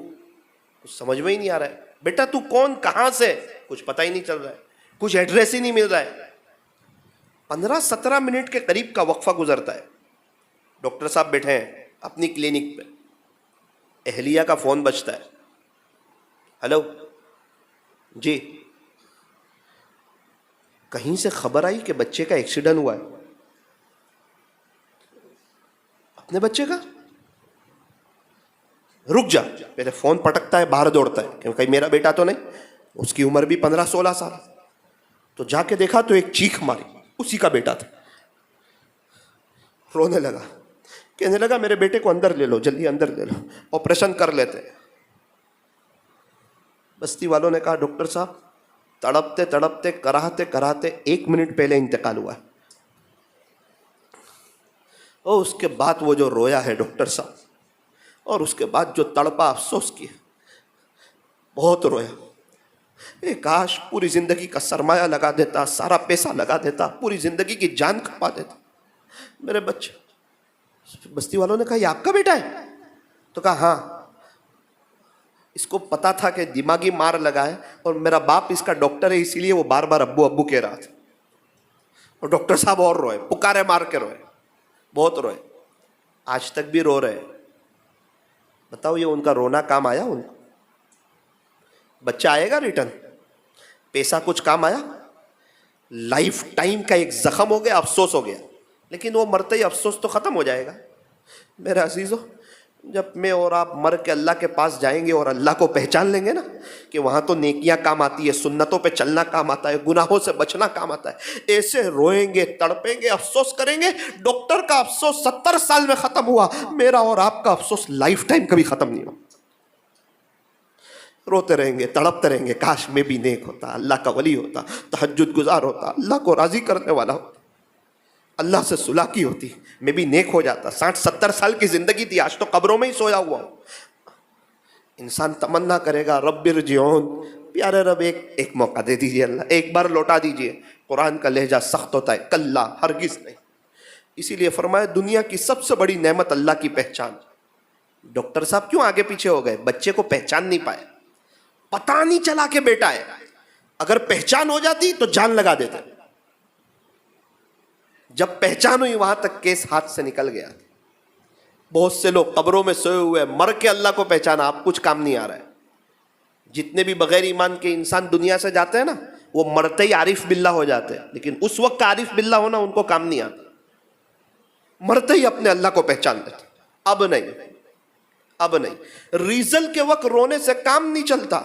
کچھ سمجھ میں ہی نہیں آ رہا ہے. بیٹا تو کون, کہاں سے, کچھ پتہ ہی نہیں چل رہا ہے, کچھ ایڈریس ہی نہیں مل رہا ہے. 15-17 منٹ کے قریب کا وقفہ گزرتا ہے. ڈاکٹر صاحب بیٹھے ہیں اپنی کلینک پہ, اہلیہ کا فون بجتا ہے. ہلو جی, کہیں سے خبر آئی کہ بچے کا ایکسیڈنٹ ہوا ہے. اپنے بچے کا؟ رک جا, پہلے فون پٹکتا ہے, باہر دوڑتا ہے کیونکہ میرا بیٹا تو نہیں, اس کی عمر بھی 15-16 سال. تو جا کے دیکھا تو ایک چیخ ماری, اسی کا بیٹا تھا. رونے لگا, کہنے لگا میرے بیٹے کو اندر لے لو, جلدی اندر لے لو, آپریشن کر لیتے. بستی والوں نے کہا ڈاکٹر صاحب تڑپتے تڑپتے کراہتے کراہتے 1 منٹ پہلے انتقال ہوا ہے. اور اس کے بعد وہ جو رویا ہے ڈاکٹر صاحب, اور اس کے بعد جو تڑپا, افسوس کیا, بہت رویا. کاش پوری زندگی کا سرمایہ لگا دیتا, سارا پیسہ لگا دیتا, پوری زندگی کی جان کھپا دیتا میرے بچے. بستی والوں نے کہا یہ آپ کا بیٹا ہے؟ تو کہا ہاں, اس کو پتا تھا کہ دماغی مار لگا ہے, اور میرا باپ اس کا ڈاکٹر ہے, اسی لیے وہ بار بار ابو ابو کہہ رہا تھا. اور ڈاکٹر صاحب اور روئے, پکارے مار کے روئے, بہت روئے, آج تک بھی رو رہے. بتاؤ یہ ان کا رونا کام آیا؟ ان کو بچہ آئے گا ریٹرن؟ پیسہ کچھ کام آیا؟ لائف ٹائم کا ایک زخم ہو گیا, افسوس ہو گیا, لیکن وہ مرتے ہی افسوس تو ختم ہو جائے گا. میرے عزیزو, جب میں اور آپ مر کے اللہ کے پاس جائیں گے اور اللہ کو پہچان لیں گے نا کہ وہاں تو نیکیاں کام آتی ہے, سنتوں پہ چلنا کام آتا ہے, گناہوں سے بچنا کام آتا ہے, ایسے روئیں گے, تڑپیں گے, افسوس کریں گے. ڈاکٹر کا افسوس 70 سال میں ختم ہوا, میرا اور آپ کا افسوس لائف ٹائم کبھی ختم نہیں ہوا. روتے رہیں گے, تڑپتے رہیں گے, کاش میں بھی نیک ہوتا, اللہ کا ولی ہوتا, تہجد گزار ہوتا, اللہ کو راضی کرنے والا ہوتا, اللہ سے صلح کی ہوتی, میں بھی نیک ہو جاتا. 60-70 سال کی زندگی تھی, آج تو قبروں میں ہی سویا ہوا ہوں. انسان تمنا کرے گا رب ارجعون, پیارے رب ایک موقع دے دیجئے, اللہ ایک بار لوٹا دیجئے. قرآن کا لہجہ سخت ہوتا ہے, کلا, ہرگز نہیں. اسی لیے فرمایا دنیا کی سب سے بڑی نعمت اللہ کی پہچان. ڈاکٹر صاحب کیوں آگے پیچھے ہو گئے؟ بچے کو پہچان نہیں پائے, پتہ نہیں چلا کہ بیٹا ہے. اگر پہچان ہو جاتی تو جان لگا دیتے. جب پہچان ہوئی وہاں تک کیس ہاتھ سے نکل گیا. بہت سے لوگ قبروں میں سوئے ہوئے, مر کے اللہ کو پہچانا, آپ کچھ کام نہیں آ رہا ہے. جتنے بھی بغیر ایمان کے انسان دنیا سے جاتے ہیں نا, وہ مرتے ہی عارف باللہ ہو جاتے ہیں، لیکن اس وقت عارف باللہ ہونا ان کو کام نہیں آتا، مرتے ہی اپنے اللہ کو پہچان لیتے۔ اب نہیں، اب نہیں، ریزل کے وقت رونے سے کام نہیں چلتا،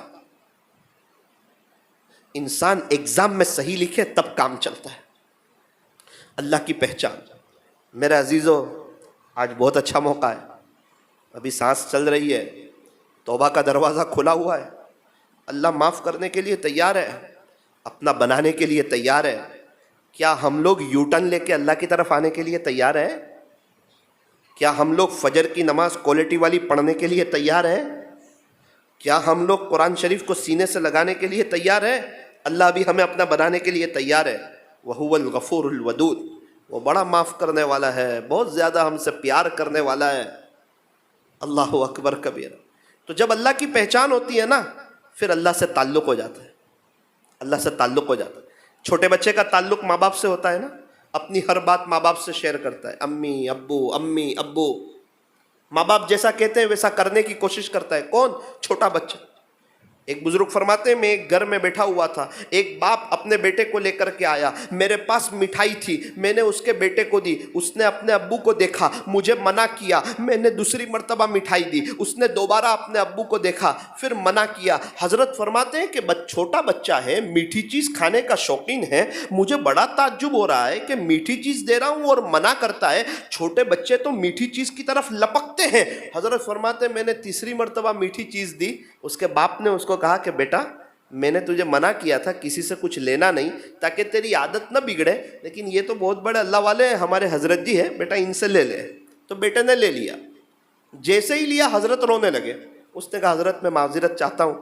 انسان ایگزام میں صحیح لکھے تب کام چلتا ہے۔ اللہ کی پہچان۔ میرے عزیزو، آج بہت اچھا موقع ہے، ابھی سانس چل رہی ہے، توبہ کا دروازہ کھلا ہوا ہے، اللہ معاف کرنے کے لیے تیار ہے، اپنا بنانے کے لیے تیار ہے۔ کیا ہم لوگ یو ٹرن لے کے اللہ کی طرف آنے کے لیے تیار ہیں؟ کیا ہم لوگ فجر کی نماز کوالٹی والی پڑھنے کے لیے تیار ہیں؟ کیا ہم لوگ قرآن شریف کو سینے سے لگانے کے لیے تیار ہیں؟ اللہ بھی ہمیں اپنا بنانے کے لیے تیار ہے۔ وَهُوَ الْغَفُورُ الْوَدُودُ، وہ بڑا معاف کرنے والا ہے، بہت زیادہ ہم سے پیار کرنے والا ہے۔ اللہ اکبر کبیرہ۔ تو جب اللہ کی پہچان ہوتی ہے نا، پھر اللہ سے تعلق ہو جاتا ہے، اللہ سے تعلق ہو جاتا ہے۔ چھوٹے بچے کا تعلق ماں باپ سے ہوتا ہے نا، اپنی ہر بات ماں باپ سے شیئر کرتا ہے، امی ابو، ماں باپ جیسا کہتے ہیں ویسا کرنے کی کوشش کرتا ہے۔ کون؟ چھوٹا بچہ۔ ایک بزرگ فرماتے ہیں میں ایک گھر میں بیٹھا ہوا تھا، ایک باپ اپنے بیٹے کو لے کر کے آیا، میرے پاس مٹھائی تھی، میں نے اس کے بیٹے کو دی، اس نے اپنے ابو کو دیکھا، مجھے منع کیا، میں نے دوسری مرتبہ مٹھائی دی، اس نے دوبارہ اپنے ابو کو دیکھا، پھر منع کیا۔ حضرت فرماتے ہیں کہ چھوٹا بچہ ہے، میٹھی چیز کھانے کا شوقین ہے، مجھے بڑا تعجب ہو رہا ہے کہ میٹھی چیز دے رہا ہوں اور منع کرتا ہے، چھوٹے بچے تو میٹھی چیز کی طرف لپکتے ہیں۔ حضرت فرماتے ہیں میں نے تیسری مرتبہ میٹھی چیز دی، اس کے باپ نے اس کو کہا کہ بیٹا میں نے تجھے منع کیا تھا کسی سے کچھ لینا نہیں تاکہ تیری عادت نہ بگڑے، لیکن یہ تو بہت بڑے اللہ والے ہیں، ہمارے حضرت جی ہے، بیٹا ان سے لے لے۔ تو بیٹے نے لے لیا، جیسے ہی لیا حضرت رونے لگے۔ اس نے کہا حضرت میں معذرت چاہتا ہوں،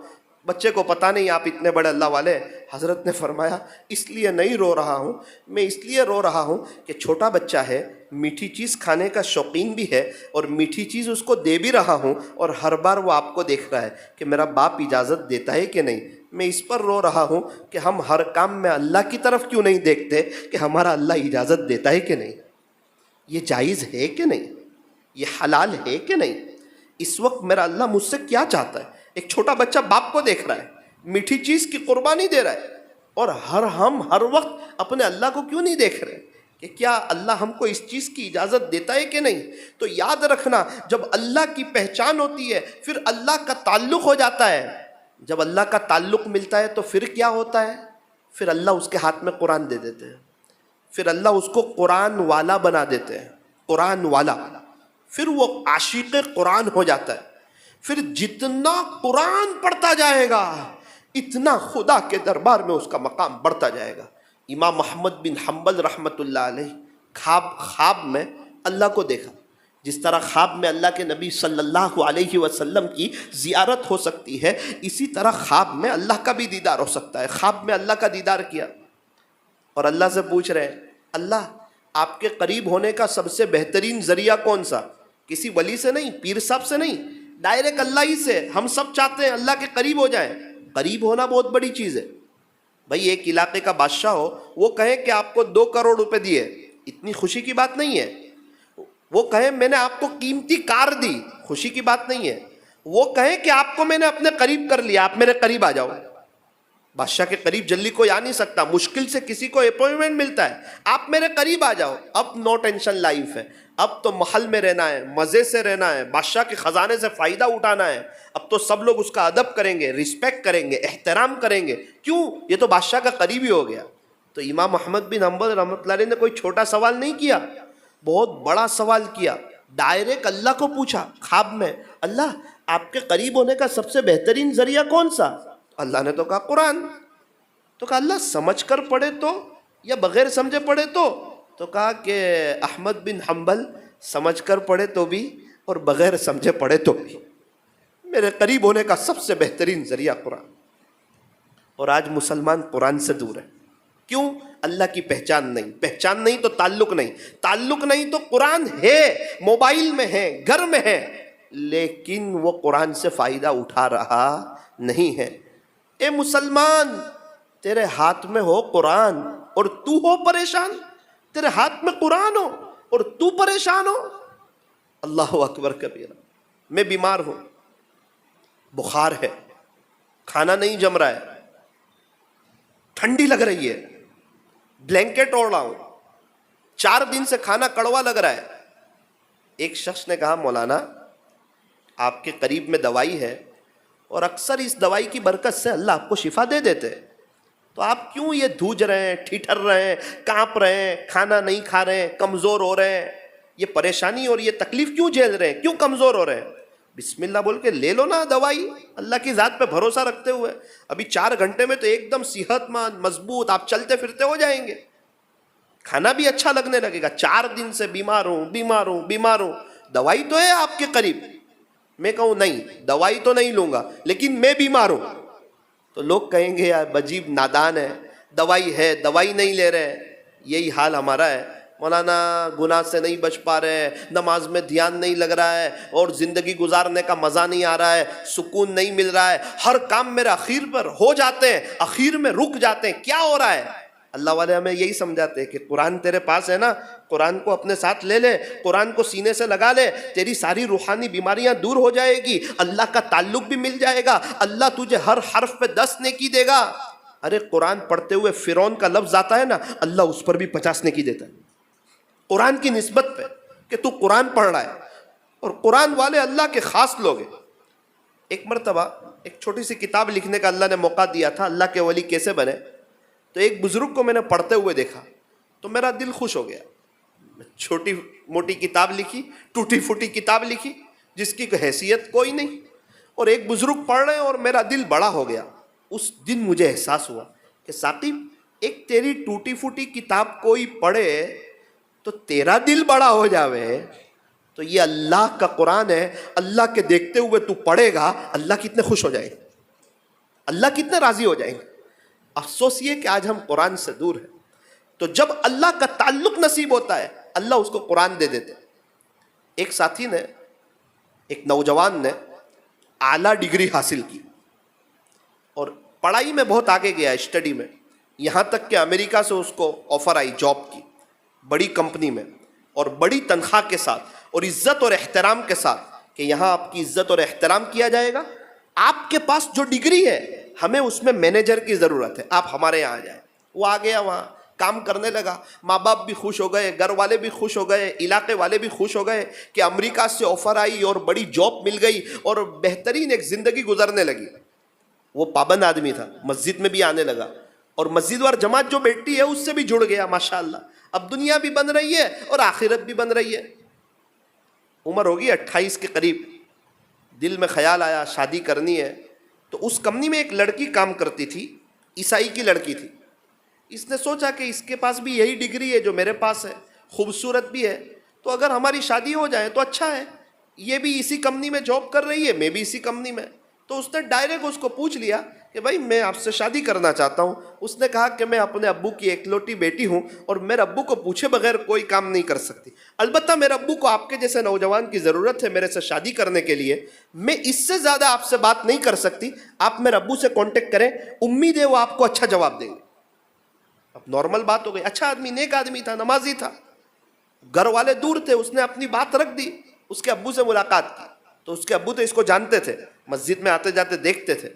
بچے کو پتہ نہیں آپ اتنے بڑے اللہ والے ہیں۔ حضرت نے فرمایا اس لیے نہیں رو رہا ہوں، میں اس لیے رو رہا ہوں کہ چھوٹا بچہ ہے، میٹھی چیز کھانے کا شوقین بھی ہے، اور میٹھی چیز اس کو دے بھی رہا ہوں، اور ہر بار وہ آپ کو دیکھ رہا ہے کہ میرا باپ اجازت دیتا ہے کہ نہیں۔ میں اس پر رو رہا ہوں کہ ہم ہر کام میں اللہ کی طرف کیوں نہیں دیکھتے کہ ہمارا اللہ اجازت دیتا ہے کہ نہیں، یہ جائز ہے کہ نہیں، یہ حلال ہے کہ نہیں۔ اس وقت میرا اللہ مجھ سے کیا چاہتا ہے؟ ایک چھوٹا بچہ باپ کو دیکھ رہا ہے، میٹھی چیز کی قربانی دے رہا ہے، اور ہم ہر وقت اپنے اللہ کو کیوں نہیں دیکھ رہے کہ کیا اللہ ہم کو اس چیز کی اجازت دیتا ہے کہ نہیں۔ تو یاد رکھنا، جب اللہ کی پہچان ہوتی ہے پھر اللہ کا تعلق ہو جاتا ہے۔ جب اللہ کا تعلق ملتا ہے تو پھر کیا ہوتا ہے؟ پھر اللہ اس کے ہاتھ میں قرآن دے دیتے ہیں، پھر اللہ اس کو قرآن والا بنا دیتے ہیں، قرآن والا۔ پھر وہ عاشق قرآن ہو جاتا ہے۔ پھر جتنا قرآن پڑھتا جائے گا اتنا خدا کے دربار میں اس کا مقام بڑھتا جائے گا۔ امام احمد بن حنبل رحمۃ اللہ علیہ خواب میں اللہ کو دیکھا۔ جس طرح خواب میں اللہ کے نبی صلی اللہ علیہ وسلم کی زیارت ہو سکتی ہے، اسی طرح خواب میں اللہ کا بھی دیدار ہو سکتا ہے۔ خواب میں اللہ کا دیدار کیا اور اللہ سے پوچھ رہے ہیں اللہ آپ کے قریب ہونے کا سب سے بہترین ذریعہ کون سا؟ کسی ولی سے نہیں، پیر صاحب سے نہیں، ڈائریکٹ اللہ ہی سے۔ ہم سب چاہتے ہیں اللہ کے قریب ہو جائیں، قریب ہونا بہت بڑی چیز ہے۔ بھائی ایک علاقے کا بادشاہ ہو، وہ کہیں کہ آپ کو 2 کروڑ روپے دیے، اتنی خوشی کی بات نہیں ہے۔ وہ کہیں میں نے آپ کو قیمتی کار دی، خوشی کی بات نہیں ہے۔ وہ کہیں کہ آپ کو میں نے اپنے قریب کر لیا، آپ میرے قریب آ جاؤ۔ بادشاہ کے قریب جلدی کوئی آ نہیں سکتا، مشکل سے کسی کو اپوائنٹمنٹ ملتا ہے، آپ میرے قریب آ جاؤ۔ اب نو ٹینشن لائف ہے، اب تو محل میں رہنا ہے، مزے سے رہنا ہے، بادشاہ کے خزانے سے فائدہ اٹھانا ہے۔ اب تو سب لوگ اس کا ادب کریں گے، رسپیکٹ کریں گے، احترام کریں گے، کیوں؟ یہ تو بادشاہ کا قریب ہی ہو گیا۔ تو امام احمد بن حنبل رحمۃ اللہ علیہ نے کوئی چھوٹا سوال نہیں کیا، بہت بڑا سوال کیا۔ ڈائریکٹ اللہ کو پوچھا خواب میں، اللہ آپ کے قریب ہونے کا سب سے بہترین ذریعہ کون سا؟ اللہ نے تو کہا قرآن۔ تو کہا اللہ سمجھ کر پڑھے تو یا بغیر سمجھے پڑھے تو کہا کہ احمد بن حنبل سمجھ کر پڑھے تو بھی اور بغیر سمجھے پڑھے تو بھی، میرے قریب ہونے کا سب سے بہترین ذریعہ قرآن۔ اور آج مسلمان قرآن سے دور ہے، کیوں؟ اللہ کی پہچان نہیں، پہچان نہیں تو تعلق نہیں، تعلق نہیں تو قرآن ہے، موبائل میں ہے، گھر میں ہے، لیکن وہ قرآن سے فائدہ اٹھا رہا نہیں ہے۔ اے مسلمان تیرے ہاتھ میں ہو قرآن اور تو ہو پریشان، تیرے ہاتھ میں قرآن ہو اور تو پریشان ہو، اللہ اکبر کبیرہ۔ میں بیمار ہوں، بخار ہے، کھانا نہیں جم رہا ہے، ٹھنڈی لگ رہی ہے, بلینکٹ اوڑھ رہا ہوں, 4 دن سے کھانا کڑوا لگ رہا ہے. ایک شخص نے کہا مولانا آپ کے قریب میں دوائی ہے اور اکثر اس دوائی کی برکت سے اللہ آپ کو شفا دے دیتے, تو آپ کیوں یہ دھوج رہے ہیں, ٹھٹھر رہے ہیں, کانپ رہے ہیں, کھانا نہیں کھا رہے ہیں, کمزور ہو رہے ہیں, یہ پریشانی اور یہ تکلیف کیوں جھیل رہے ہیں, کیوں کمزور ہو رہے ہیں؟ بسم اللہ بول کے لے لو نا دوائی, اللہ کی ذات پہ بھروسہ رکھتے ہوئے. ابھی 4 گھنٹے میں تو ایک دم صحت مند مضبوط آپ چلتے پھرتے ہو جائیں گے, کھانا بھی اچھا لگنے لگے گا. 4 دن سے بیمار ہوں, دوائی تو ہے آپ کے قریب. میں کہوں نہیں, دوائی تو نہیں لوں گا لیکن میں بیمار ہوں, تو لوگ کہیں گے یار عجیب نادان ہے, دوائی ہے دوائی نہیں لے رہے. یہی حال ہمارا ہے مولانا, گناہ سے نہیں بچ پا رہے ہیں, نماز میں دھیان نہیں لگ رہا ہے, اور زندگی گزارنے کا مزہ نہیں آ رہا ہے, سکون نہیں مل رہا ہے, ہر کام میرے اخیر پر ہو جاتے ہیں, اخیر میں رک جاتے ہیں, کیا ہو رہا ہے؟ اللہ والے ہمیں یہی سمجھاتے ہیں کہ قرآن تیرے پاس ہے نا, قرآن کو اپنے ساتھ لے لے, قرآن کو سینے سے لگا لے, تیری ساری روحانی بیماریاں دور ہو جائے گی, اللہ کا تعلق بھی مل جائے گا, اللہ تجھے ہر حرف پہ 10 نیکی دے گا. ارے قرآن پڑھتے ہوئے فرعون کا لفظ آتا ہے نا, اللہ اس پر بھی 50 نیکی دیتا ہے قرآن کی نسبت پہ, کہ تو قرآن پڑھ رہا ہے. اور قرآن والے اللہ کے خاص لوگ ہیں. ایک مرتبہ ایک چھوٹی سی کتاب لکھنے کا اللہ نے موقع دیا تھا, اللہ کے ولی کیسے بنے. تو ایک بزرگ کو میں نے پڑھتے ہوئے دیکھا تو میرا دل خوش ہو گیا. چھوٹی موٹی کتاب لکھی, ٹوٹی پھوٹی کتاب لکھی جس کی حیثیت کوئی نہیں, اور ایک بزرگ پڑھ رہے ہیں اور میرا دل بڑا ہو گیا. اس دن مجھے احساس ہوا کہ ثاقب, ایک تیری ٹوٹی پھوٹی کتاب کوئی پڑھے تو تیرا دل بڑا ہو جاوے, تو یہ اللہ کا قرآن ہے, اللہ کے دیکھتے ہوئے تو پڑھے گا, اللہ کتنے خوش ہو جائیں گے, اللہ کتنے راضی ہو جائیں گے. افسوس یہ کہ آج ہم قرآن سے دور ہیں. تو جب اللہ کا تعلق نصیب ہوتا ہے اللہ اس کو قرآن دے دیتے. ایک ساتھی نے, ایک نوجوان نے اعلیٰ ڈگری حاصل کی اور پڑھائی میں بہت آگے گیا, اسٹڈی میں, یہاں تک کہ امریکہ سے اس کو آفر آئی جاب کی, بڑی کمپنی میں, اور بڑی تنخواہ کے ساتھ اور عزت اور احترام کے ساتھ, کہ یہاں آپ کی عزت اور احترام کیا جائے گا, آپ کے پاس جو ڈگری ہے ہمیں اس میں مینیجر کی ضرورت ہے, آپ ہمارے یہاں آ جائیں. وہ آ گیا, وہاں کام کرنے لگا. ماں باپ بھی خوش ہو گئے, گھر والے بھی خوش ہو گئے, علاقے والے بھی خوش ہو گئے کہ امریکہ سے آفر آئی اور بڑی جاب مل گئی اور بہترین ایک زندگی گزرنے لگی. وہ پابند آدمی تھا, مسجد میں بھی آنے لگا, اور مسجد وار جماعت جو بیٹھتی ہے اس سے بھی جڑ گیا ماشاءاللہ. اب دنیا بھی بن رہی ہے اور آخرت بھی بن رہی ہے. عمر ہوگی 28 کے قریب. دل میں خیال آیا شادی کرنی ہے. تو اس کمپنی میں ایک لڑکی کام کرتی تھی, عیسائی کی لڑکی تھی. اس نے سوچا کہ اس کے پاس بھی یہی ڈگری ہے جو میرے پاس ہے, خوبصورت بھی ہے, تو اگر ہماری شادی ہو جائے تو اچھا ہے. یہ بھی اسی کمپنی میں جاب کر رہی ہے, میں بھی اسی کمپنی میں. تو اس نے ڈائریکٹ اس کو پوچھ لیا کہ بھائی میں آپ سے شادی کرنا چاہتا ہوں. اس نے کہا کہ میں اپنے ابو کی ایکلوٹی بیٹی ہوں اور میرے ابو کو پوچھے بغیر کوئی کام نہیں کر سکتی. البتہ میرے ابو کو آپ کے جیسے نوجوان کی ضرورت ہے میرے سے شادی کرنے کے لیے. میں اس سے زیادہ آپ سے بات نہیں کر سکتی, آپ میرے ابو سے کانٹیکٹ کریں, امید ہے وہ آپ کو اچھا جواب دیں گے. اب نارمل بات ہو گئی. اچھا آدمی, نیک آدمی تھا, نمازی تھا, گھر والے دور تھے, اس نے اپنی بات رکھ دی, اس کے ابو سے ملاقات کی. تو اس کے ابو تو اس کو جانتے تھے, مسجد میں آتے جاتے دیکھتے تھے.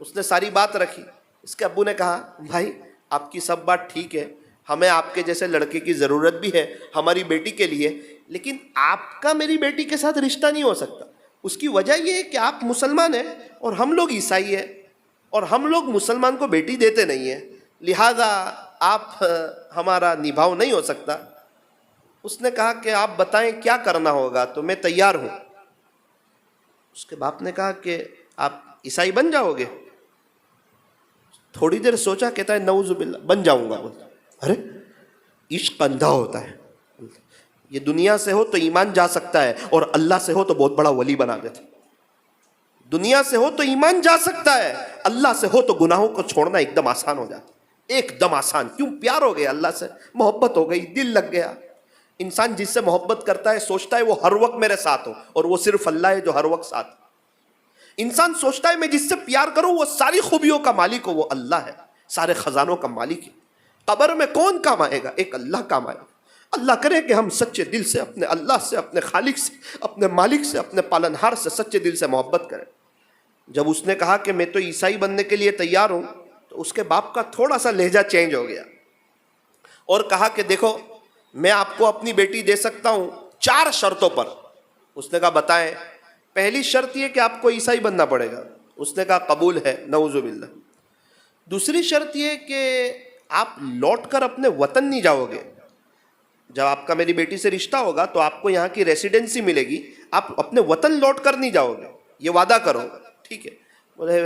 اس نے ساری بات رکھی. اس کے ابو نے کہا بھائی آپ کی سب بات ٹھیک ہے, ہمیں آپ کے جیسے لڑکے کی ضرورت بھی ہے ہماری بیٹی کے لیے, لیکن آپ کا میری بیٹی کے ساتھ رشتہ نہیں ہو سکتا. اس کی وجہ یہ ہے کہ آپ مسلمان ہیں اور ہم لوگ عیسائی ہیں, اور ہم لوگ مسلمان کو بیٹی دیتے نہیں ہیں, لہذا آپ ہمارا نبھاؤ نہیں ہو سکتا. اس نے کہا کہ آپ بتائیں کیا کرنا ہوگا تو میں تیار ہوں. اس کے باپ نے کہا کہ آپ عیسائی بن جاؤ گے. تھوڑی دیر سوچا, کہتا ہے نعوذ باللہ, بن جاؤں گا. ارے عشق اندھا ہوتا ہے, یہ دنیا سے ہو تو ایمان جا سکتا ہے اور اللہ سے ہو تو بہت بڑا ولی بنا دیتا. دنیا سے ہو تو ایمان جا سکتا ہے, اللہ سے ہو تو گناہوں کو چھوڑنا ایک دم آسان ہو جاتا, ایک دم آسان. کیوں؟ پیار ہو گیا اللہ سے, محبت ہو گئی, دل لگ گیا. انسان جس سے محبت کرتا ہے سوچتا ہے وہ ہر وقت میرے ساتھ ہو, اور وہ صرف اللہ ہے جو ہر وقت ساتھ. انسان سوچتا ہے میں جس سے پیار کروں وہ ساری خوبیوں کا مالک ہو, وہ اللہ ہے, سارے خزانوں کا مالک ہے. قبر میں کون کام آئے گا؟ ایک اللہ کام آئے گا. اللہ کرے کہ ہم سچے دل سے اپنے اللہ سے, اپنے خالق سے, اپنے مالک سے, اپنے پالنہار سے سچے دل سے محبت کریں. جب اس نے کہا کہ میں تو عیسائی بننے کے لیے تیار ہوں, تو تو اس کے باپ کا تھوڑا سا لہجہ چینج ہو گیا اور کہا کہ دیکھو میں آپ کو اپنی بیٹی دے سکتا ہوں 4 شرطوں پر. اس نے کہا بتائیں. پہلی شرط یہ کہ آپ کو عیسائی بننا پڑے گا. اس نے کہا قبول ہے. نعوذ باللہ. دوسری شرط یہ کہ آپ لوٹ کر اپنے وطن نہیں جاؤ گے. جب آپ کا میری بیٹی سے رشتہ ہوگا تو آپ کو یہاں کی ریسیڈنسی ملے گی, آپ اپنے وطن لوٹ کر نہیں جاؤ گے, یہ وعدہ کرو. ٹھیک ہے. بولے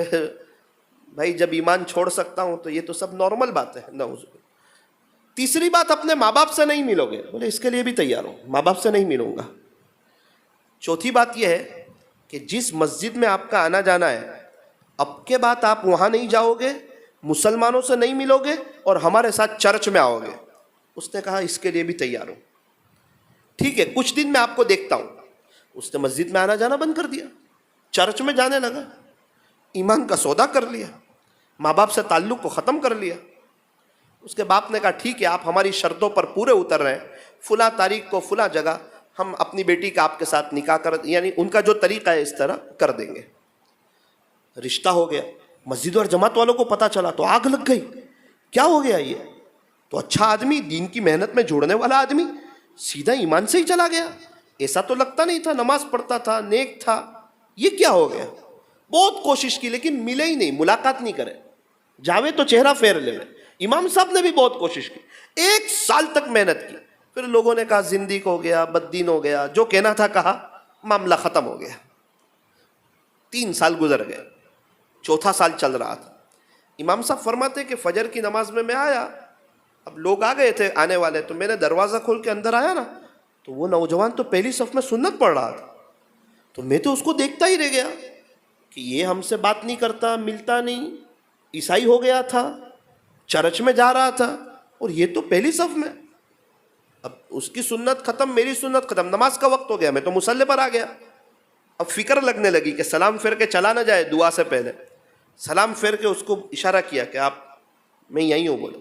بھائی جب ایمان چھوڑ سکتا ہوں تو یہ تو سب نارمل بات ہے. نعوذ باللہ. تیسری بات اپنے ماں باپ سے نہیں ملو گے. بولے اس کے لیے بھی تیار ہوں, ماں باپ سے نہیں ملوں گا. چوتھی بات یہ ہے کہ جس مسجد میں آپ کا آنا جانا ہے اب کے بعد آپ وہاں نہیں جاؤ گے, مسلمانوں سے نہیں ملو گے اور ہمارے ساتھ چرچ میں آؤ گے. اس نے کہا اس کے لیے بھی تیار ہوں. ٹھیک ہے کچھ دن میں آپ کو دیکھتا ہوں. اس نے مسجد میں آنا جانا بند کر دیا, چرچ میں جانے لگا, ایمان کا سودا کر لیا, ماں باپ سے تعلق کو ختم کر لیا. اس کے باپ نے کہا ٹھیک ہے آپ ہماری شرطوں پر پورے اتر رہے ہیں, فلاں تاریخ کو فلاں جگہ ہم اپنی بیٹی کا آپ کے ساتھ نکاح کر, یعنی ان کا جو طریقہ ہے اس طرح کر دیں گے. رشتہ ہو گیا. مسجد اور جماعت والوں کو پتہ چلا تو آگ لگ گئی. کیا ہو گیا یہ تو اچھا آدمی, دین کی محنت میں جوڑنے والا آدمی, سیدھا ایمان سے ہی چلا گیا. ایسا تو لگتا نہیں تھا, نماز پڑھتا تھا, نیک تھا, یہ کیا ہو گیا. بہت کوشش کی لیکن ملے ہی نہیں, ملاقات نہیں کرے, جاوے تو چہرہ پھیر لے. امام صاحب نے بھی بہت کوشش کی, 1 سال تک محنت کی. پھر لوگوں نے کہا زندیق ہو گیا, بددین ہو گیا, جو کہنا تھا کہا, معاملہ ختم ہو گیا. 3 سال گزر گئے, 4تھا سال چل رہا تھا. امام صاحب فرماتے کہ فجر کی نماز میں آیا, اب لوگ آ گئے تھے آنے والے, تو میں نے دروازہ کھول کے اندر آیا نا, تو وہ نوجوان تو پہلی صف میں سنت پڑھ رہا تھا. تو میں تو اس کو دیکھتا ہی رہ گیا کہ یہ ہم سے بات نہیں کرتا, ملتا نہیں, عیسائی ہو گیا تھا, چرچ میں جا رہا تھا, اور یہ تو پہلی صف میں. اب اس کی سنت ختم, میری سنت ختم, نماز کا وقت ہو گیا, میں تو مصلی پر آ گیا. اب فکر لگنے لگی کہ سلام پھیر کے چلا نہ جائے دعا سے پہلے. سلام پھیر کے اس کو اشارہ کیا کہ آپ, میں یہیں ہوں. بولو.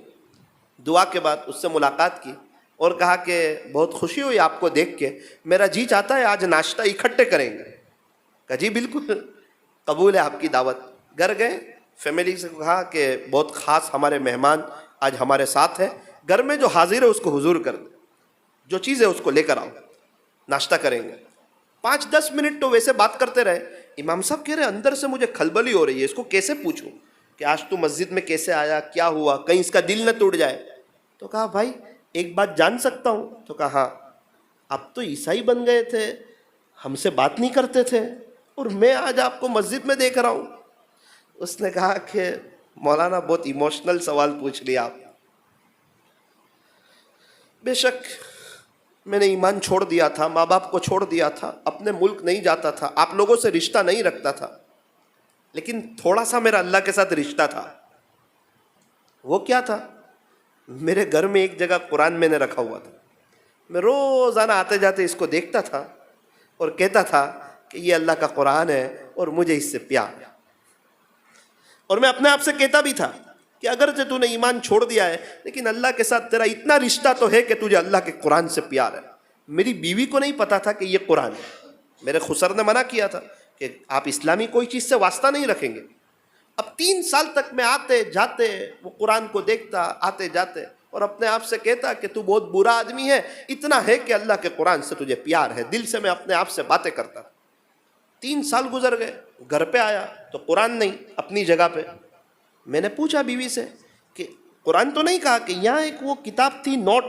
دعا کے بعد اس سے ملاقات کی اور کہا کہ بہت خوشی ہوئی آپ کو دیکھ کے, میرا جی چاہتا ہے آج ناشتہ اکٹھے کریں گے. کہا جی بالکل قبول ہے آپ کی دعوت. گھر گئے, فیملی سے کہا کہ بہت خاص ہمارے مہمان آج ہمارے ساتھ ہیں, گھر میں جو حاضر ہے اس کو حضور کر دیں, جو چیز ہے اس کو لے کر آؤ, ناشتہ کریں گے. 5-10 منٹ تو ویسے بات کرتے رہے. امام صاحب کہہ رہے اندر سے مجھے کھلبلی ہو رہی ہے, اس کو کیسے پوچھوں کہ آج تو مسجد میں کیسے آیا, کیا ہوا, کہیں اس کا دل نہ ٹوٹ جائے. تو کہا بھائی ایک بات جان سکتا ہوں؟ تو کہا ہاں. آپ تو عیسائی بن گئے تھے, ہم سے بات نہیں کرتے تھے, اور میں آج آپ کو مسجد میں دیکھ رہا ہوں. اس نے کہا کہ مولانا بہت ایموشنل سوال پوچھ لیا آپ. بے شک میں نے ایمان چھوڑ دیا تھا, ماں باپ کو چھوڑ دیا تھا, اپنے ملک نہیں جاتا تھا, آپ لوگوں سے رشتہ نہیں رکھتا تھا, لیکن تھوڑا سا میرا اللہ کے ساتھ رشتہ تھا. وہ کیا تھا؟ میرے گھر میں ایک جگہ قرآن میں نے رکھا ہوا تھا, میں روزانہ آتے جاتے اس کو دیکھتا تھا اور کہتا تھا کہ یہ اللہ کا قرآن ہے اور مجھے اس سے پیار ہے. اور میں اپنے آپ سے کہتا بھی تھا کہ اگرچہ تو نے ایمان چھوڑ دیا ہے لیکن اللہ کے ساتھ تیرا اتنا رشتہ تو ہے کہ تجھے اللہ کے قرآن سے پیار ہے. میری بیوی کو نہیں پتا تھا کہ یہ قرآن ہے. میرے خسر نے منع کیا تھا کہ آپ اسلامی کوئی چیز سے واسطہ نہیں رکھیں گے. اب 3 سال تک میں آتے جاتے وہ قرآن کو دیکھتا, آتے جاتے, اور اپنے آپ سے کہتا کہ تو بہت برا آدمی ہے, اتنا ہے کہ اللہ کے قرآن سے تجھے پیار ہے. دل سے میں اپنے آپ سے باتیں کرتا. 3 سال گزر گئے, گھر پہ آیا تو قرآن نہیں اپنی جگہ پہ. میں نے پوچھا بیوی سے کہ قرآن تو نہیں کہا, کہ یہاں ایک وہ کتاب تھی, نوٹ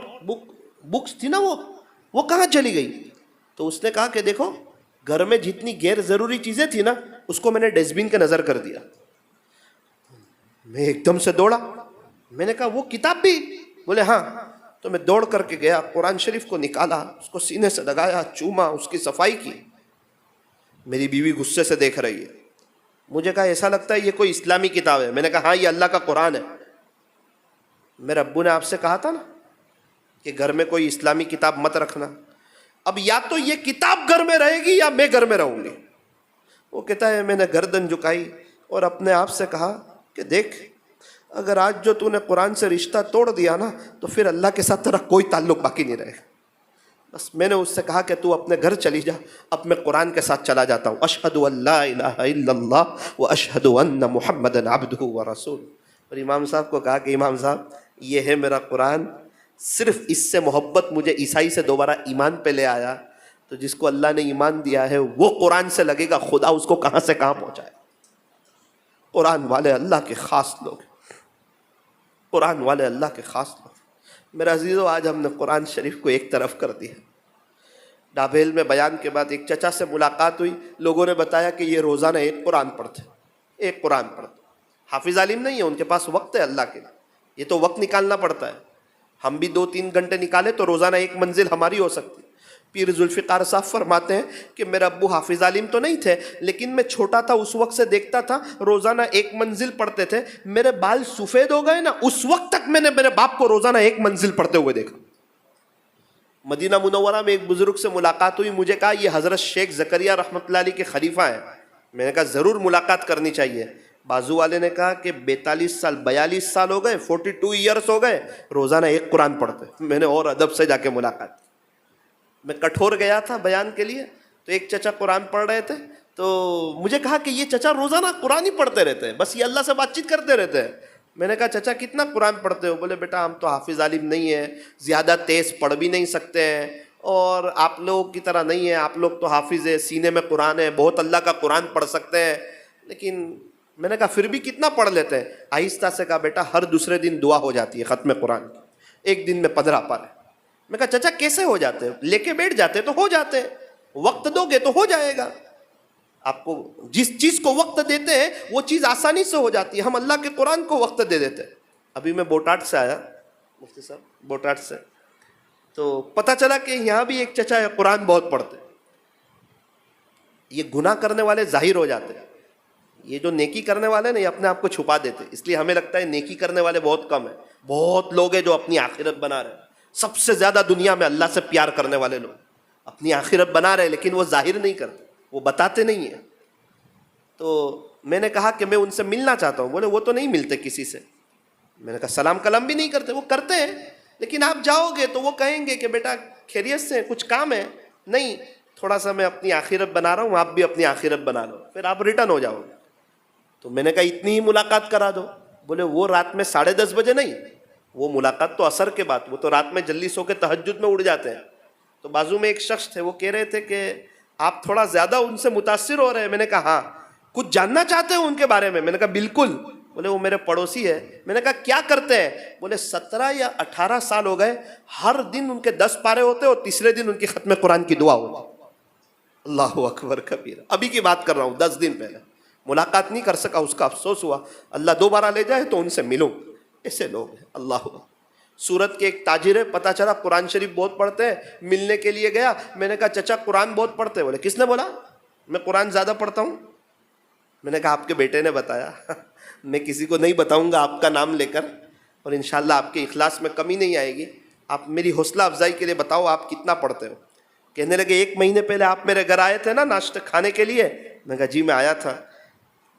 بکس تھی نا, وہ کہاں چلی گئی؟ تو اس نے کہا کہ دیکھو گھر میں جتنی غیر ضروری چیزیں تھی نا اس کو میں نے ڈسٹ بن کے نظر کر دیا. میں ایک دم سے دوڑا, میں نے کہا وہ کتاب بھی؟ بولے ہاں. تو میں دوڑ کر کے گیا, قرآن شریف کو نکالا, اس کو سینے سے لگایا, چوما, اس کی صفائی کی. میری بیوی غصے سے دیکھ رہی ہے. مجھے کہا ایسا لگتا ہے یہ کوئی اسلامی کتاب ہے. میں نے کہا ہاں یہ اللہ کا قرآن ہے. میرے ابو نے آپ سے کہا تھا نا کہ گھر میں کوئی اسلامی کتاب مت رکھنا. اب یا تو یہ کتاب گھر میں رہے گی یا میں گھر میں رہوں گی. وہ کہتا ہے میں نے گردن جھکائی اور اپنے آپ سے کہا کہ دیکھ اگر آج جو تو نے قرآن سے رشتہ توڑ دیا نا تو پھر اللہ کے ساتھ تیرا کوئی تعلق باقی نہیں رہے گا. بس میں نے اس سے کہا کہ تو اپنے گھر چلی جا, اب میں قرآن کے ساتھ چلا جاتا ہوں. اشہد ان لا الہ الا اللہ و اشہد ان محمدا عبدہ و رسولہ. اور امام صاحب کو کہا کہ امام صاحب یہ ہے میرا قرآن، صرف اس سے محبت مجھے عیسائی سے دوبارہ ایمان پہ لے آیا، تو جس کو اللہ نے ایمان دیا ہے وہ قرآن سے لگے گا، خدا اس کو کہاں سے کہاں پہنچائے۔ قرآن والے اللہ کے خاص لوگ، قرآن والے اللہ کے خاص لوگ۔ میرے عزیزو، آج ہم نے قرآن شریف کو ایک طرف کر دیا۔ ڈابھیل میں بیان کے بعد ایک چچا سے ملاقات ہوئی، لوگوں نے بتایا کہ یہ روزانہ ایک قرآن پڑھتے، ایک قرآن پڑھتے، حافظ عالم نہیں ہے، ان کے پاس وقت ہے اللہ کے لیے، یہ تو وقت نکالنا پڑتا ہے۔ ہم بھی 2-3 گھنٹے نکالے تو روزانہ ایک منزل ہماری ہو سکتی۔ پیر ذوالفقار صاحب فرماتے ہیں کہ میرے ابو حافظ عالم تو نہیں تھے، لیکن میں چھوٹا تھا اس وقت سے دیکھتا تھا روزانہ ایک منزل پڑھتے تھے، میرے بال سفید ہو گئے نا، اس وقت تک میں نے میرے باپ کو روزانہ ایک منزل پڑھتے ہوئے دیکھا۔ مدینہ منورہ میں ایک بزرگ سے ملاقات ہوئی، مجھے کہا یہ حضرت شیخ زکریہ رحمۃ اللہ علیہ کے خلیفہ ہیں۔ میں نے کہا ضرور ملاقات کرنی چاہیے۔ بازو والے نے کہا کہ 42 سال ہو گئے، 42 ایئرس ہو گئے، روزانہ ایک قرآن پڑھتے۔ میں نے اور ادب سے جا کے ملاقات کی۔ میں کٹھور گیا تھا بیان کے لیے، تو ایک چچا قرآن پڑھ رہے تھے، تو مجھے کہا کہ یہ چچا روزانہ قرآن ہی پڑھتے رہتے ہیں، بس یہ اللہ سے بات چیت کرتے رہتے ہیں۔ میں نے کہا چچا کتنا قرآن پڑھتے ہو؟ بولے بیٹا ہم تو حافظ عالم نہیں ہیں، زیادہ تیز پڑھ بھی نہیں سکتے ہیں، اور آپ لوگ کی طرح نہیں ہیں، آپ لوگ تو حافظ ہے، سینے میں قرآن ہے، بہت اللہ کا قرآن پڑھ سکتے ہیں، لیکن میں نے کہا پھر بھی کتنا پڑھ لیتے ہیں؟ آہستہ سے کہا بیٹا ہر دوسرے دن دعا ہو جاتی ہے ختم قرآن کی، ایک دن میں 15 پارے۔ میں کہا چچا کیسے ہو جاتے ہیں؟ لے کے بیٹھ جاتے تو ہو جاتے ہیں، وقت دو گے تو ہو جائے گا۔ آپ کو جس چیز کو وقت دیتے ہیں وہ چیز آسانی سے ہو جاتی ہے، ہم اللہ کے قرآن کو وقت دے دیتے ہیں۔ ابھی میں بوٹاٹ سے آیا، مفتی صاحب بوٹاٹ سے، تو پتہ چلا کہ یہاں بھی ایک چچا ہے قرآن بہت پڑھتے۔ یہ گناہ کرنے والے ظاہر ہو جاتے ہیں، یہ جو نیکی کرنے والے نا یہ اپنے آپ کو چھپا دیتے، اس لیے ہمیں لگتا ہے نیکی کرنے والے بہت کم ہیں۔ بہت لوگ ہیں جو اپنی آخرت بنا رہے ہیں، سب سے زیادہ دنیا میں اللہ سے پیار کرنے والے لوگ اپنی آخرت بنا رہے، لیکن وہ ظاہر نہیں کرتے، وہ بتاتے نہیں ہیں۔ تو میں نے کہا کہ میں ان سے ملنا چاہتا ہوں۔ بولے وہ تو نہیں ملتے کسی سے۔ میں نے کہا سلام کلام بھی نہیں کرتے؟ وہ کرتے ہیں، لیکن آپ جاؤ گے تو وہ کہیں گے کہ بیٹا خیریت سے کچھ کام ہے؟ نہیں، تھوڑا سا میں اپنی آخرت بنا رہا ہوں، آپ بھی اپنی آخرت بنا لو، پھر آپ ریٹرن ہو جاؤ گے۔ تو میں نے کہا اتنی ہی ملاقات کرا دو۔ بولے وہ رات میں 10:30 بجے نہیں، وہ ملاقات تو عصر کے بعد، وہ تو رات میں جلدی سو کے تہجد میں اڑ جاتے ہیں۔ تو بازو میں ایک شخص تھے، وہ کہہ رہے تھے کہ آپ تھوڑا زیادہ ان سے متاثر ہو رہے ہیں۔ میں نے کہا ہاں، کچھ جاننا چاہتے ہو ان کے بارے میں؟ میں نے کہا بالکل۔ بولے وہ میرے پڑوسی ہے۔ میں نے کہا کیا کرتے ہیں؟ بولے 17 یا 18 سال ہو گئے، ہر دن ان کے 10 پارے ہوتے اور تیسرے دن ان کی ختم قرآن کی دعا ہوتی۔ اللہ اکبر کبیر، ابھی کی بات کر رہا ہوں، 10 دن پہلے۔ ملاقات نہیں کر سکا، اس کا افسوس ہوا، اللہ دوبارہ لے جائے تو ان سے ملوں۔ ایسے لوگ ہیں۔ اللہ سورت کے ایک تاجر ہے، پتہ چلا قرآن شریف بہت پڑھتے ہیں، ملنے کے لیے گیا۔ میں نے کہا چچا قرآن بہت پڑھتے؟ بولے کس نے بولا میں قرآن زیادہ پڑھتا ہوں؟ میں نے کہا آپ کے بیٹے نے بتایا، میں کسی کو نہیں بتاؤں گا آپ کا نام لے کر، اور انشاءاللہ آپ کے اخلاص میں کمی نہیں آئے گی۔ آپ میری حوصلہ افزائی کے لیے بتاؤ آپ کتنا پڑھتے ہو؟ کہنے لگے 1 مہینے پہلے آپ میرے گھر آئے تھے نا ناشتہ کھانے کے لیے۔ میں کہا جی میں آیا تھا۔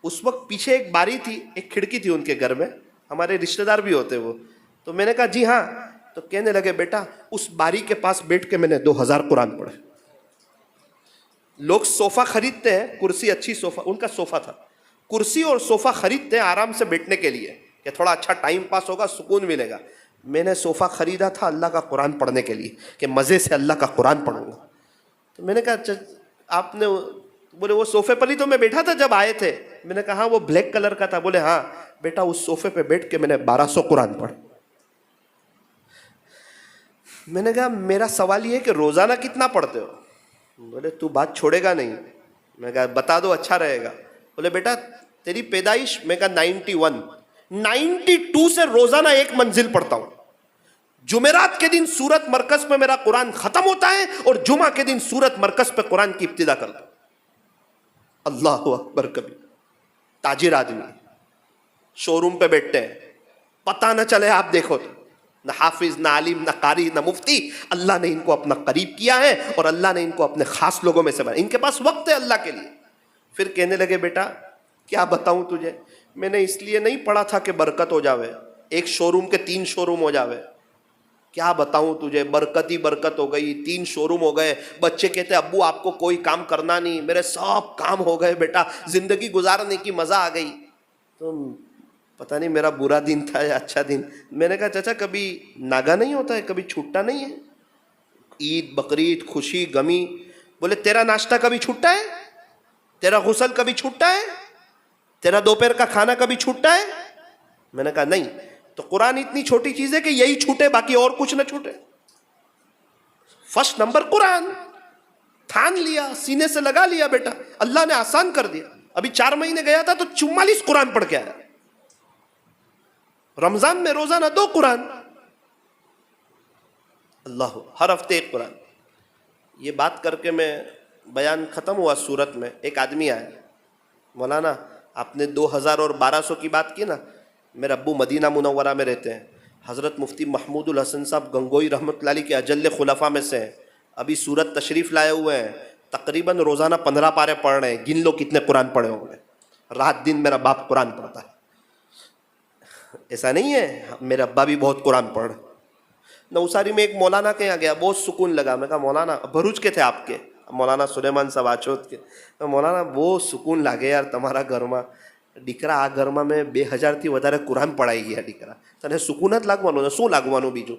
اس وقت پیچھے ایک باری تھی، ایک کھڑکی تھی ان کے گھر میں، ہمارے رشتہ دار بھی ہوتے وہ۔ تو میں نے کہا جی ہاں۔ تو کہنے لگے بیٹا اس باری کے پاس بیٹھ کے میں نے 2000 قرآن پڑھے۔ لوگ صوفہ خریدتے ہیں، کرسی اچھی صوفہ، ان کا صوفہ تھا، کرسی اور صوفہ خریدتے ہیں آرام سے بیٹھنے کے لیے کہ تھوڑا اچھا ٹائم پاس ہوگا، سکون ملے گا۔ میں نے صوفہ خریدا تھا اللہ کا قرآن پڑھنے کے لیے کہ مزے سے اللہ کا قرآن پڑھوں گا۔ تو میں نے کہا آپ نے؟ بولے وہ صوفے پر ہی تو میں بیٹھا تھا جب آئے تھے۔ میں نے کہا ہاں وہ بلیک کلر کا تھا۔ بولے ہاں بیٹا اس صوفے پہ بیٹھ کے میں نے 1200 قرآن پڑھ۔ میں نے کہا میرا سوال یہ ہے کہ روزانہ کتنا پڑھتے ہو؟ بولے تو بات چھوڑے گا نہیں۔ میں کہا بتا دو اچھا رہے گا۔ بولے بیٹا تیری پیدائش؟ میں کہا 92 سے روزانہ ایک منزل پڑھتا ہوں۔ جمعرات کے دن سورت مرکز پہ میرا قرآن ختم ہوتا ہے اور جمعہ کے دن سورت مرکز پہ قرآن کی ابتدا کرتا ہوں۔ اللہ اکبر کبھی۔ تاجر آدمی شو روم پہ بیٹھتے ہیں، پتہ نہ چلے آپ دیکھو تو، نہ حافظ نہ عالم نہ قاری نہ مفتی، اللہ نے ان کو اپنا قریب کیا ہے اور اللہ نے ان کو اپنے خاص لوگوں میں سے بنا، ان کے پاس وقت ہے اللہ کے لیے۔ پھر کہنے لگے بیٹا کیا بتاؤں تجھے، میں نے اس لیے نہیں پڑھا تھا کہ برکت ہو جاوے، ایک شو روم کے 3 شو روم ہو جاوے۔ کیا بتاؤں تجھے، برکت ہی برکت ہو گئی، 3 شو روم ہو گئے۔ بچے کہتے ابو آپ کو کوئی کام کرنا نہیں، میرے سب کام ہو گئے بیٹا، زندگی گزارنے کی مزہ آ گئی۔ تو پتہ نہیں میرا برا دن تھا یا اچھا دن. میں نے کہا چچا کبھی ناگا نہیں ہوتا ہے, کبھی چھوٹتا نہیں ہے, عید بقرعید خوشی غمی. بولے تیرا ناشتہ کبھی چھوٹتا ہے, تیرا غسل کبھی چھوٹتا ہے, تیرا دوپہر کا کھانا کبھی چھوٹتا ہے؟ میں نے کہا نہیں. تو قرآن اتنی چھوٹی چیز ہے کہ یہی چھوٹے, باقی اور کچھ نہ چھوٹے. فرسٹ نمبر قرآن تھان لیا, سینے سے لگا لیا بیٹا, اللہ نے آسان کر دیا. ابھی 4 مہینے گیا تھا تو 44 قرآن پڑھ کے آیا. رمضان میں روزانہ 2 قرآن, اللہ, ہر ہفتے 1 قرآن. یہ بات کر کے میں بیان ختم ہوا سورت میں. ایک آدمی آیا, مولانا آپ نے 2000 اور 1200 کی بات کی نا, میرے ابو مدینہ منورہ میں رہتے ہیں, حضرت مفتی محمود الحسن صاحب گنگوئی رحمۃ اللہ علیہ کے اجل خلفاء میں سے ہیں, ابھی سورت تشریف لائے ہوئے ہیں, تقریباً روزانہ 15 پارے پڑھ رہے ہیں. گن لو کتنے قرآن پڑھے ہوں گے. رات دن میرا باپ قرآن پڑھتا ہے. ایسا نہیں ہے, میرے ابا بھی بہت قرآن پڑھ. نوساری میں ایک مولانا کے یہاں گیا, بہت سکون لگا. میں کہا مولانا, بھروچ کے تھے آپ کے, مولانا سلیمان صاحب آچوت کے. مولانا بہت سکون લાગે યાર તમારા ઘરમાં. દીકરા આ ઘરમાં મેં 2000થી વધારે કુરાન પઢાઈ ગયા દીકરા. તને સુકૂન જ લાગવાનું ને શું લાગવાનું બીજું?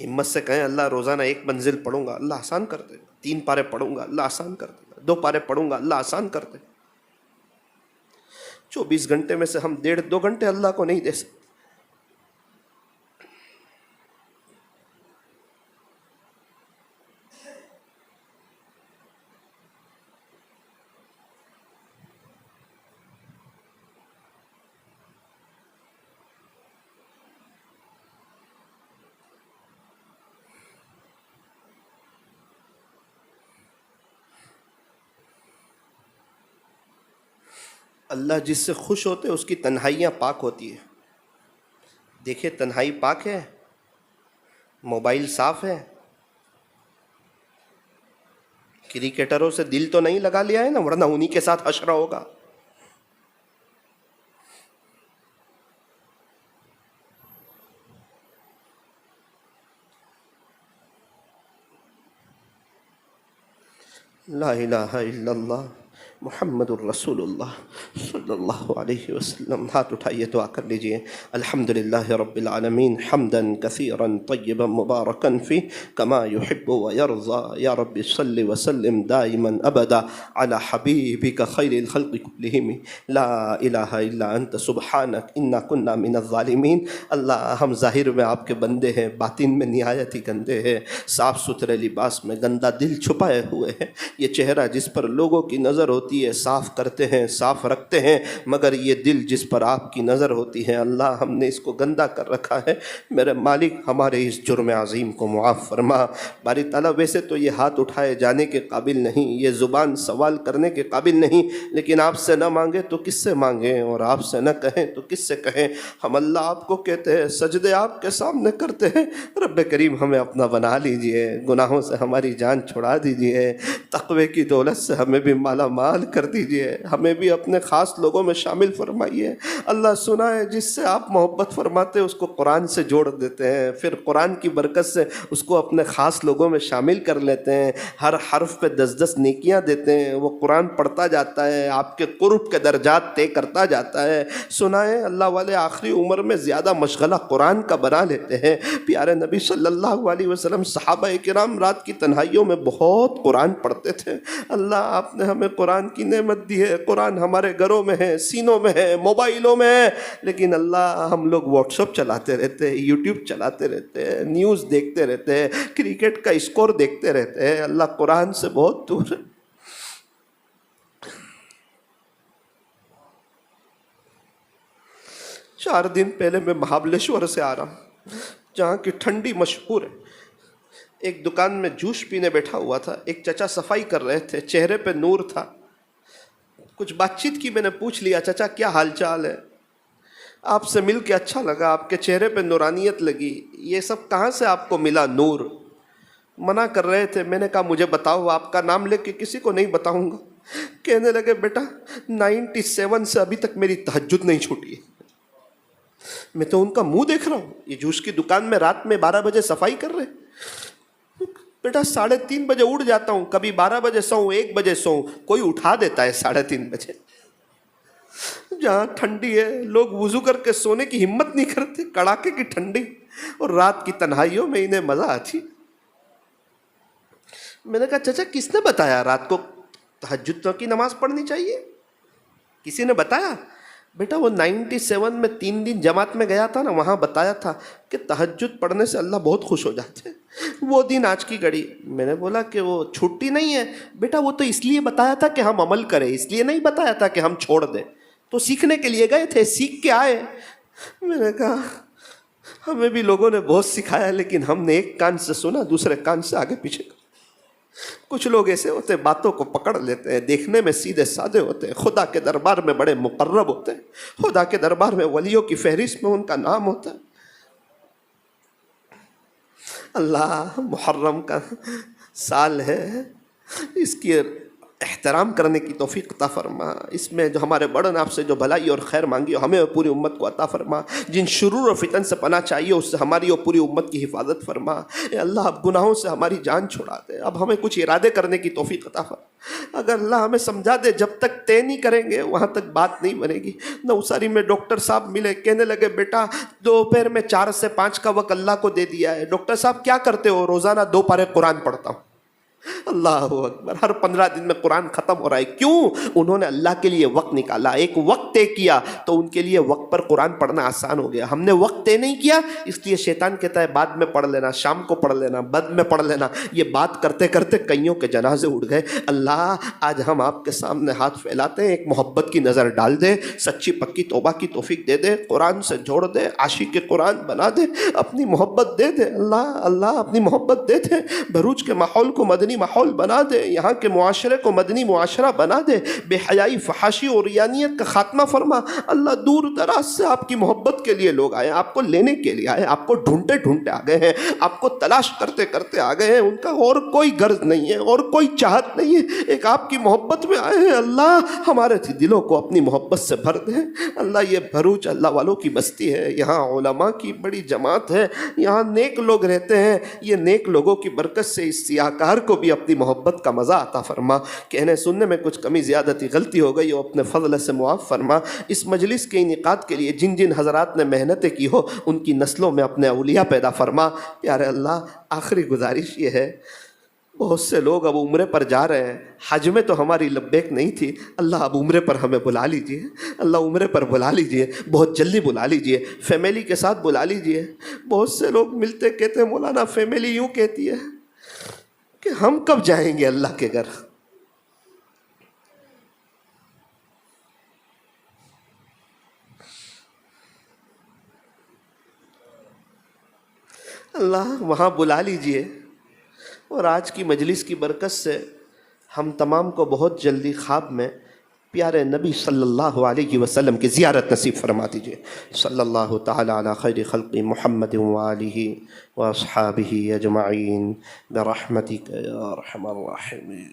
ہمت سے کہیں اللہ روزانہ 1 منزل پڑھوں گا، اللہ آسان کر دے گا، 3 پارے پڑھوں گا، اللہ آسان کر دے گا، 2 پارے پڑھوں گا، اللہ آسان کر دے گا۔ 24 گھنٹے میں سے ہم 1.5-2 گھنٹے اللہ کو نہیں دے سکتے۔ اللہ جس سے خوش ہوتے اس کی تنہائیاں پاک ہوتی ہے۔ دیکھیں تنہائی پاک ہے، موبائل صاف ہے، کرکٹروں سے دل تو نہیں لگا لیا ہے نا، ورنہ انہی کے ساتھ حشر ہوگا۔ لا الہ الا اللہ محمد الرسول اللہ صلی اللہ علیہ وسلم۔ ہاتھ اٹھائیے دعا کر لیجئے۔ الحمدللہ رب العالمین حمدا کثیرا طیبا مبارکا فیہ کما یحب ویرضی۔ یا رب صل وسلم دائما ابدا علی حبیبک خیر الخلق کلہم لا الہ الا انت سبحانک انا کنا من الظالمین۔ اللہ ہم ظاہر میں آپ کے بندے ہیں، باطن میں نہایت ہی گندے ہیں، صاف ستھرے لباس میں گندا دل چھپائے ہوئے ہیں۔ یہ چہرہ جس پر لوگوں کی نظر ہوتی ہے صاف کرتے ہیں، صاف رکھتے ہیں، مگر یہ دل جس پر آپ کی نظر ہوتی ہے اللہ ہم نے اس کو گندا کر رکھا ہے۔ میرے مالک ہمارے اس جرم عظیم کو معاف فرما۔ باری تعالیٰ ویسے تو یہ ہاتھ اٹھائے جانے کے قابل نہیں، یہ زبان سوال کرنے کے قابل نہیں، لیکن آپ سے نہ مانگے تو کس سے مانگیں، اور آپ سے نہ کہیں تو کس سے کہیں۔ ہم اللہ آپ کو کہتے ہیں، سجدے آپ کے سامنے کرتے ہیں۔ رب کریم ہمیں اپنا بنا لیجئے، گناہوں سے ہماری جان چھڑا دیجئے، تقوی کی دولت سے ہمیں بھی مالا مال کر دیجئے، ہمیں بھی اپنے خاص لوگوں میں شامل فرمائیے۔ اللہ سنا ہے جس سے آپ محبت فرماتے ہیں اس کو قرآن سے جوڑ دیتے ہیں، پھر قرآن کی برکت سے اس کو اپنے خاص لوگوں میں شامل کر لیتے ہیں، ہر حرف پہ 10 نیکیاں دیتے ہیں، وہ قرآن پڑھتا جاتا ہے، آپ کے قرب کے درجات طے کرتا جاتا ہے۔ سنا ہے اللہ والے آخری عمر میں زیادہ مشغلہ قرآن کا بنا لیتے ہیں۔ پیارے نبی صلی اللہ علیہ وسلم صحابہ کرام رات کی تنہائیوں میں بہت قرآن پڑھتے تھے۔ اللہ آپ نے ہمیں قرآن کی نعمت دی ہے، قرآن ہمارے گھروں میں ہے، سینوں میں ہے، موبائلوں میں ہے، لیکن اللہ ہم لوگ واٹس ایپ چلاتے رہتے ہیں، یوٹیوب چلاتے رہتے ہیں، نیوز دیکھتے رہتے ہیں، کرکٹ کا اسکور دیکھتے رہتے ہیں۔ اللہ قرآن سے بہت دور ہے۔ 4 دن پہلے میں مہابلیشور سے آ رہا ہوں، جہاں کی ٹھنڈی مشہور ہے۔ ایک دکان میں جوس پینے بیٹھا ہوا تھا، ایک چچا صفائی کر رہے تھے، چہرے پہ نور تھا۔ کچھ بات چیت کی، میں نے پوچھ لیا چچا کیا حال چال ہے، آپ سے مل کے اچھا لگا، آپ کے چہرے پہ نورانیت لگی، یہ سب کہاں سے آپ کو ملا نور؟ منع کر رہے تھے۔ میں نے کہا مجھے بتاؤ، آپ کا نام لے کے کسی کو نہیں بتاؤں گا۔ کہنے لگے بیٹا 97 سے ابھی تک میری تہجد نہیں چھوٹی ہے۔ میں تو ان کا منہ دیکھ رہا ہوں، یہ جوس کی دکان میں رات میں 12 بجے صفائی کر رہے۔ بیٹا 3:30 بجے اٹھ جاتا ہوں، کبھی 12 بجے سوؤں، 1 بجے سوؤں، کوئی اٹھا دیتا ہے 3:30 بجے۔ جہاں ٹھنڈی ہے لوگ وضو کر کے سونے کی ہمت نہیں کرتے، کڑاکے کی ٹھنڈی، اور رات کی تنہائیوں میں انہیں مزہ آتی۔ میں نے کہا چچا کس نے بتایا رات کو تہجد کی نماز پڑھنی چاہیے؟ کسی نے بتایا؟ بیٹا وہ 97 میں 3 دن جماعت میں گیا تھا نا، وہاں بتایا تھا کہ تہجد پڑھنے سے اللہ بہت خوش ہو جاتے ہیں۔ وہ دن آج کی گھڑی۔ میں نے بولا کہ وہ چھٹی نہیں ہے۔ بیٹا وہ تو اس لیے بتایا تھا کہ ہم عمل کریں، اس لیے نہیں بتایا تھا کہ ہم چھوڑ دیں۔ تو سیکھنے کے لیے گئے تھے، سیکھ کے آئے۔ میں نے کہا ہمیں بھی لوگوں نے بہت سکھایا، لیکن ہم نے ایک کان سے سنا، دوسرے کان سے آگے پیچھے۔ کچھ لوگ ایسے ہوتے ہیں باتوں کو پکڑ لیتے ہیں، دیکھنے میں سیدھے سادے ہوتے ہیں، خدا کے دربار میں بڑے مقرب ہوتے ہیں، خدا کے دربار میں ولیوں کی فہرست میں ان کا نام ہوتا ہے۔ اللہ محرم کا سال ہے، اس کی احترام کرنے کی توفیق عطا فرما، اس میں جو ہمارے بڑوں نے آپ سے جو بھلائی اور خیر مانگی ہمیں اور پوری امت کو عطا فرما، جن شرور و فتن سے پناہ چاہیے اس سے ہماری اور پوری امت کی حفاظت فرما۔ اے اللہ اب گناہوں سے ہماری جان چھڑا دے، اب ہمیں کچھ ارادے کرنے کی توفیق عطا فرما۔ اگر اللہ ہمیں سمجھا دے جب تک طے نہیں کریں گے وہاں تک بات نہیں بنے گی۔ نوساری میں ڈاکٹر صاحب ملے، کہنے لگے بیٹا دوپہر میں 4 سے 5 کا وقت اللہ کو دے دیا ہے۔ ڈاکٹر صاحب کیا کرتے ہو؟ روزانہ 2 پارے قرآن پڑھتا ہوں۔ اللہ اکبر، ہر 15 دن میں قرآن ختم ہو رہا ہے، کیوں؟ انہوں نے اللہ کے لیے وقت نکالا، ایک وقت طے کیا تو ان کے لیے وقت پر قرآن پڑھنا آسان ہو گیا۔ ہم نے وقت طے نہیں کیا، اس لیے شیطان کہتا ہے بعد میں پڑھ لینا، شام کو پڑھ لینا، بعد میں پڑھ لینا۔ یہ بات کرتے کرتے کئیوں کے جنازے اٹھ گئے۔ اللہ آج ہم آپ کے سامنے ہاتھ پھیلاتے ہیں، ایک محبت کی نظر ڈال دے، سچی پکی توبہ کی توفیق دے دے، قرآن سے جوڑ دے، عاشق قرآن بنا دے، اپنی محبت دے دے۔ اللہ اپنی محبت دے دے، بھروچ کے ماحول کو مدنی ماحول بنا دے، یہاں کے معاشرے کو مدنی معاشرہ بنا دے، بے حیائی، فحاشی اور ریانیت کا خاتمہ فرما۔ اللہ دور دراز سے آپ کی محبت کے لیے لوگ آئے، آپ کو لینے کے لیے آئے، آپ کو ڈھونڈتے ڈھونڈتے آ گئے ہیں، آپ کو تلاش کرتے کرتے آ گئے ہیں، ان کا اور کوئی غرض نہیں ہے اور کوئی چاہت نہیں ہے، ایک آپ کی محبت میں آئے ہیں۔ اللہ ہمارے دلوں کو اپنی محبت سے بھر دیں۔ اللہ یہ بھروچ اللہ والوں کی بستی ہے، یہاں علماء کی بڑی جماعت ہے، یہاں نیک لوگ رہتے ہیں، یہ نیک لوگوں کی برکت سے اس سیاہکار کو بھی اپنی محبت کا مزہ عطا فرما۔ کہنے سننے میں کچھ کمی زیادتی غلطی ہو گئی ہو اپنے فضل سے معاف فرما۔ اس مجلس کے انعقاد کے لیے جن جن حضرات نے محنتیں کی ہو ان کی نسلوں میں اپنے اولیاء پیدا فرما۔ پیارے اللہ آخری گزارش یہ ہے، بہت سے لوگ اب عمرے پر جا رہے ہیں، حج میں تو ہماری لبیک نہیں تھی، اللہ اب عمرے پر ہمیں بلا لیجئے، اللہ عمرے پر بلا لیجئے، بہت جلدی بلا لیجئے، فیملی کے ساتھ بلا لیجئے۔ بہت سے لوگ ملتے کہتے ہیں مولانا فیملی یوں کہتی ہے کہ ہم کب جائیں گے اللہ کے گھر؟ اللہ وہاں بلا لیجئے، اور آج کی مجلس کی برکت سے ہم تمام کو بہت جلدی خواب میں پیارے نبی صلی اللہ علیہ وسلم کی زیارت نصیب فرما دیجئے۔ صلی اللہ تعالی علی خیر خلق محمد وآلہ واصحابہ اجمعین برحمتک یا ارحم الراحمین۔